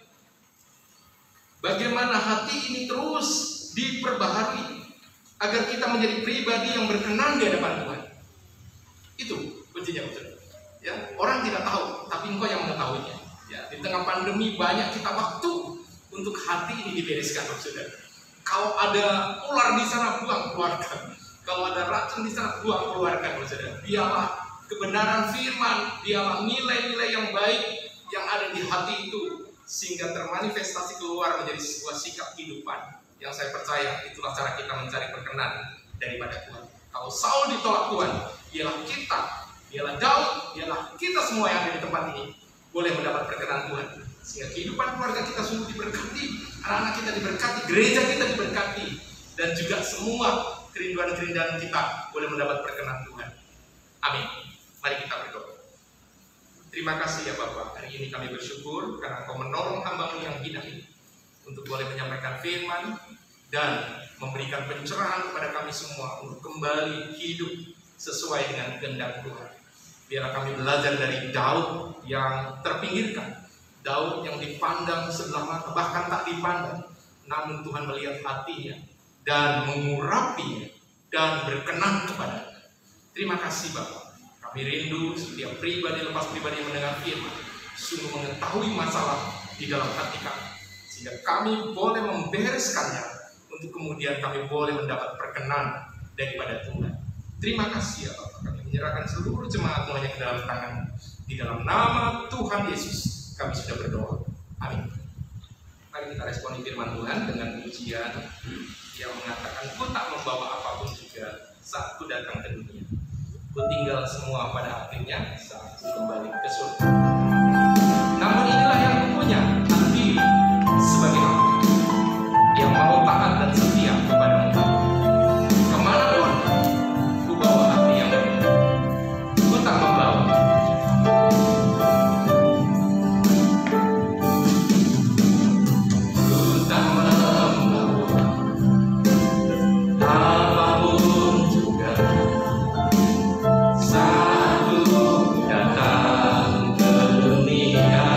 Bagaimana hati ini terus diperbaharui agar kita menjadi pribadi yang berkenan di hadapan Tuhan. Itu kuncinya, saudara. Ya, orang tidak tahu, tapi engkau yang mengetahuinya. Ya, di tengah pandemi banyak kita waktu untuk hati ini dibereskan, saudara. Kalau ada ular di sana, buang, keluarkan. Kalau ada racun di sana, buang, keluarkan, saudara. Biarlah kebenaran firman, biarlah nilai-nilai yang baik yang ada di hati itu, sehingga termanifestasi keluar menjadi sebuah sikap kehidupan yang saya percaya itulah cara kita mencari perkenan daripada Tuhan. Kalau Saul ditolak Tuhan, ialah kita, ialah Daud, ialah kita semua yang ada di tempat ini boleh mendapat perkenan Tuhan, sehingga kehidupan keluarga kita sungguh diberkati, anak-anak kita diberkati, gereja kita diberkati, dan juga semua kerinduan-kerinduan kita boleh mendapat perkenan Tuhan. Amin. Mari kita berdoa. Terima kasih ya Bapak, hari ini kami bersyukur karena Engkau menolong hamba-Mu yang hina ini untuk boleh menyampaikan firman dan memberikan pencerahan kepada kami semua untuk kembali hidup sesuai dengan kehendak Tuhan. Biarlah kami belajar dari Daud yang terpinggirkan, Daud yang dipandang sebelah mata, bahkan tak dipandang, namun Tuhan melihat hatinya dan mengurapinya dan berkenan kepadanya. Terima kasih Bapak. Kami rindu setiap pribadi lepas pribadi yang mendengar firman sungguh mengetahui masalah di dalam hati kami, sehingga kami boleh membereskannya untuk kemudian kami boleh mendapat perkenan daripada Tuhan. Terima kasih ya Bapak. Kami menyerahkan seluruh jemaat-Mu hanya ke dalam tangan. Di dalam nama Tuhan Yesus kami sudah berdoa. Amin. Mari kita responi firman Tuhan dengan pujian yang mengatakan, ku tak membawa apapun juga saat ku datang ke dunia. Ku tinggal semua pada akhirnya saat ku kembali ke surga. Namun inilah yang ku punya, hati sebagai hamba yang mau taat dan setia kepada-Mu. Kemanapun ku bawa hati yang benar, ku tak membawa apapun juga. Saat ku datang ke dunia,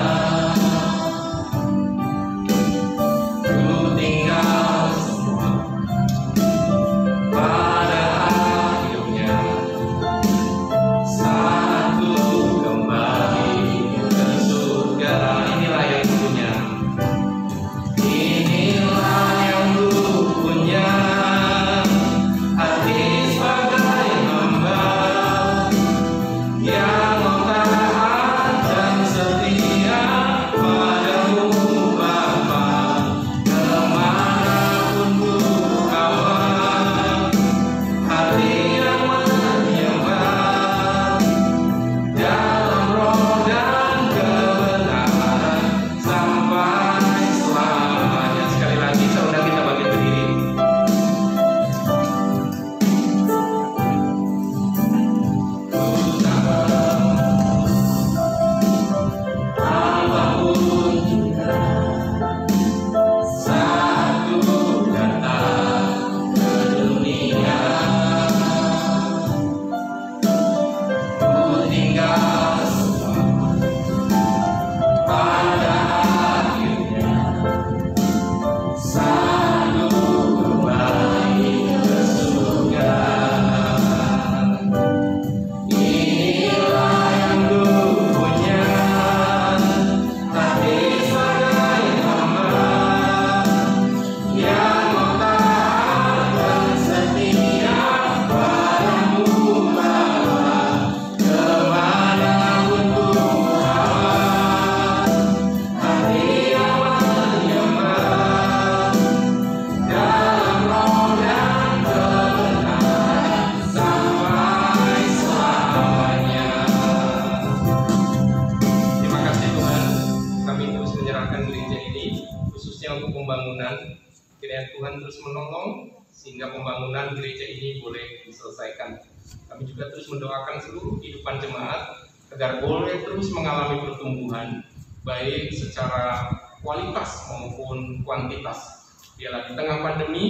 menolong sehingga pembangunan gereja ini boleh diselesaikan. Kami juga terus mendoakan seluruh kehidupan jemaat agar boleh terus mengalami pertumbuhan baik secara kualitas maupun kuantitas. Biarlah di tengah pandemi,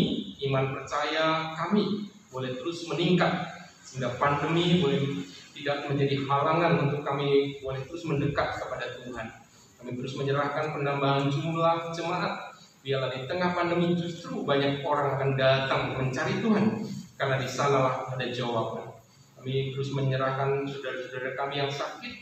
iman percaya kami boleh terus meningkat sehingga pandemi boleh tidak menjadi halangan untuk kami boleh terus mendekat kepada Tuhan. Kami terus menyerahkan penambahan jumlah jemaat. Biarlah di tengah pandemi justru banyak orang akan datang mencari Tuhan, karena di sanalah ada jawaban. Kami terus menyerahkan saudara-saudara kami yang sakit.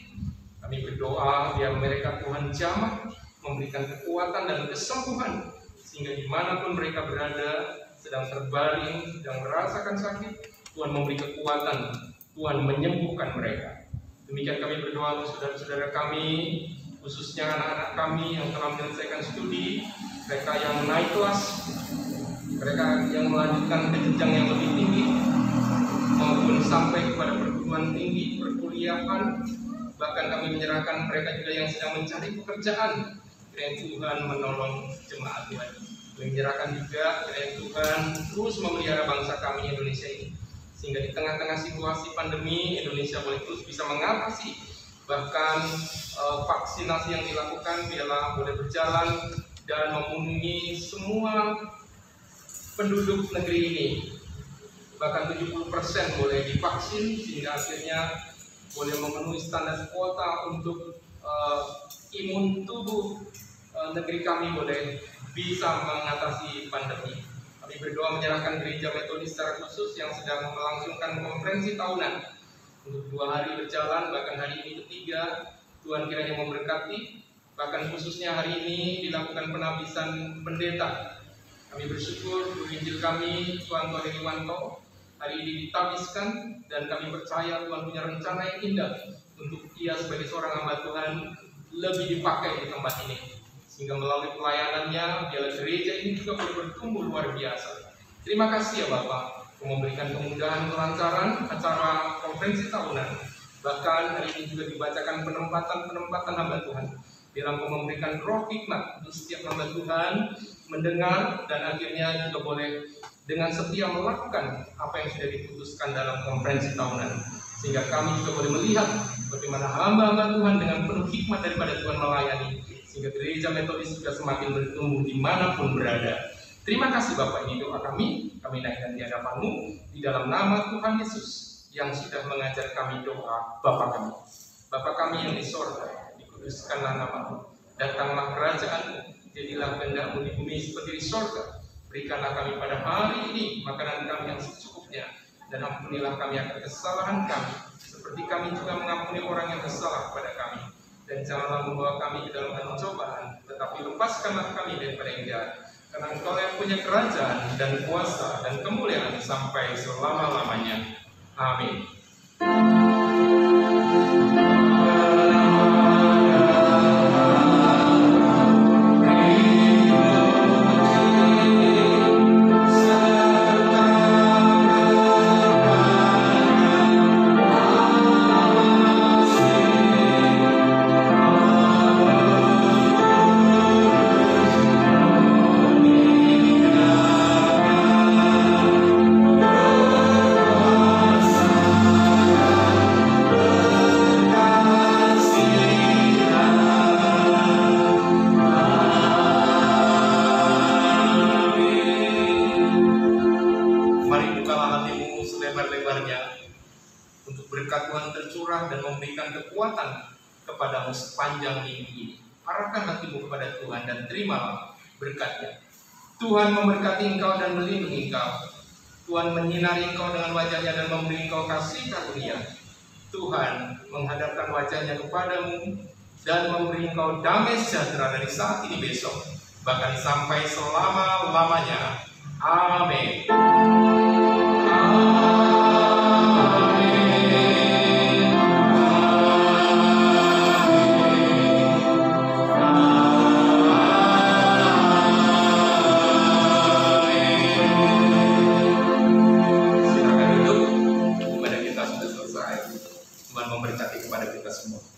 Kami berdoa biar mereka Tuhan jamah, memberikan kekuatan dan kesembuhan, sehingga dimanapun mereka berada, sedang terbaring, sedang merasakan sakit, Tuhan memberi kekuatan, Tuhan menyembuhkan mereka. Demikian kami berdoa untuk saudara-saudara kami, khususnya anak-anak kami yang telah menyelesaikan studi, mereka yang naik kelas, mereka yang melanjutkan ke jenjang yang lebih tinggi, maupun sampai kepada perguruan tinggi, perkuliahan. Bahkan kami menyerahkan mereka juga yang sedang mencari pekerjaan. Kiranya Tuhan menolong jemaat Tuhan. Menyerahkan juga kiranya Tuhan terus memelihara bangsa kami Indonesia ini, sehingga di tengah-tengah situasi pandemi Indonesia boleh terus bisa mengatasi. Bahkan vaksinasi yang dilakukan biarlah boleh berjalan dan memenuhi semua penduduk negeri ini. Bahkan 70% boleh divaksin, sehingga akhirnya boleh memenuhi standar kuota untuk imun tubuh negeri kami boleh bisa mengatasi pandemi. Kami berdoa menyerahkan gereja Metodis secara khusus yang sedang melangsungkan konferensi tahunan untuk 2 hari berjalan, bahkan hari ini ketiga. Tuhan kiranya memberkati. Bahkan khususnya hari ini dilakukan penabisan pendeta. Kami bersyukur guru Injil kami Tuan Tony Riwanto hari ini ditabiskan, dan kami percaya Tuhan punya rencana yang indah untuk ia sebagai seorang hamba Tuhan lebih dipakai di tempat ini, sehingga melalui pelayanannya biarlah gereja ini juga boleh bertumbuh luar biasa. Terima kasih ya Bapak, memberikan kemudahan kelancaran acara konferensi tahunan. Bahkan hari ini juga dibacakan penempatan hamba Tuhan. Biarlah Engkau memberikan roh hikmat untuk setiap hamba Tuhan mendengar, dan akhirnya juga boleh dengan setia melakukan apa yang sudah diputuskan dalam konferensi tahunan, sehingga kami juga boleh melihat bagaimana hamba-hamba Tuhan dengan penuh hikmat daripada Tuhan melayani, sehingga gereja Metodis juga semakin bertumbuh dimanapun berada. Terima kasih Bapak, ini doa kami naikkan di hadapan-Mu di dalam nama Tuhan Yesus yang sudah mengajar kami doa Bapa kami. Bapa kami yang di sorga, dikuduskanlah nama-Mu, datanglah kerajaan-Mu, jadilah kehendak-Mu di bumi seperti di sorga. Berikanlah kami pada hari ini makanan kami yang secukupnya, dan ampunilah kami akan kesalahan kami, seperti kami juga mengampuni orang yang bersalah kepada kami. Dan janganlah membawa kami ke dalam pencobaan, tetapi lepaskanlah kami daripada yang jahat. Karena Engkau yang punya kerajaan dan kuasa dan kemuliaan sampai selama-lamanya. Amin. Sepanjang minggu ini, arahkan hatimu kepada Tuhan dan terimalah berkat-Nya. Tuhan memberkati engkau dan melindungi engkau. Tuhan menyinari engkau dengan wajah-Nya dan memberi engkau kasih karunia. Tuhan menghadapkan wajah-Nya kepadamu dan memberi engkau damai sejahtera dari saat ini besok, bahkan sampai selama-lamanya. Amin. Tuhan memberkati kepada kita semua.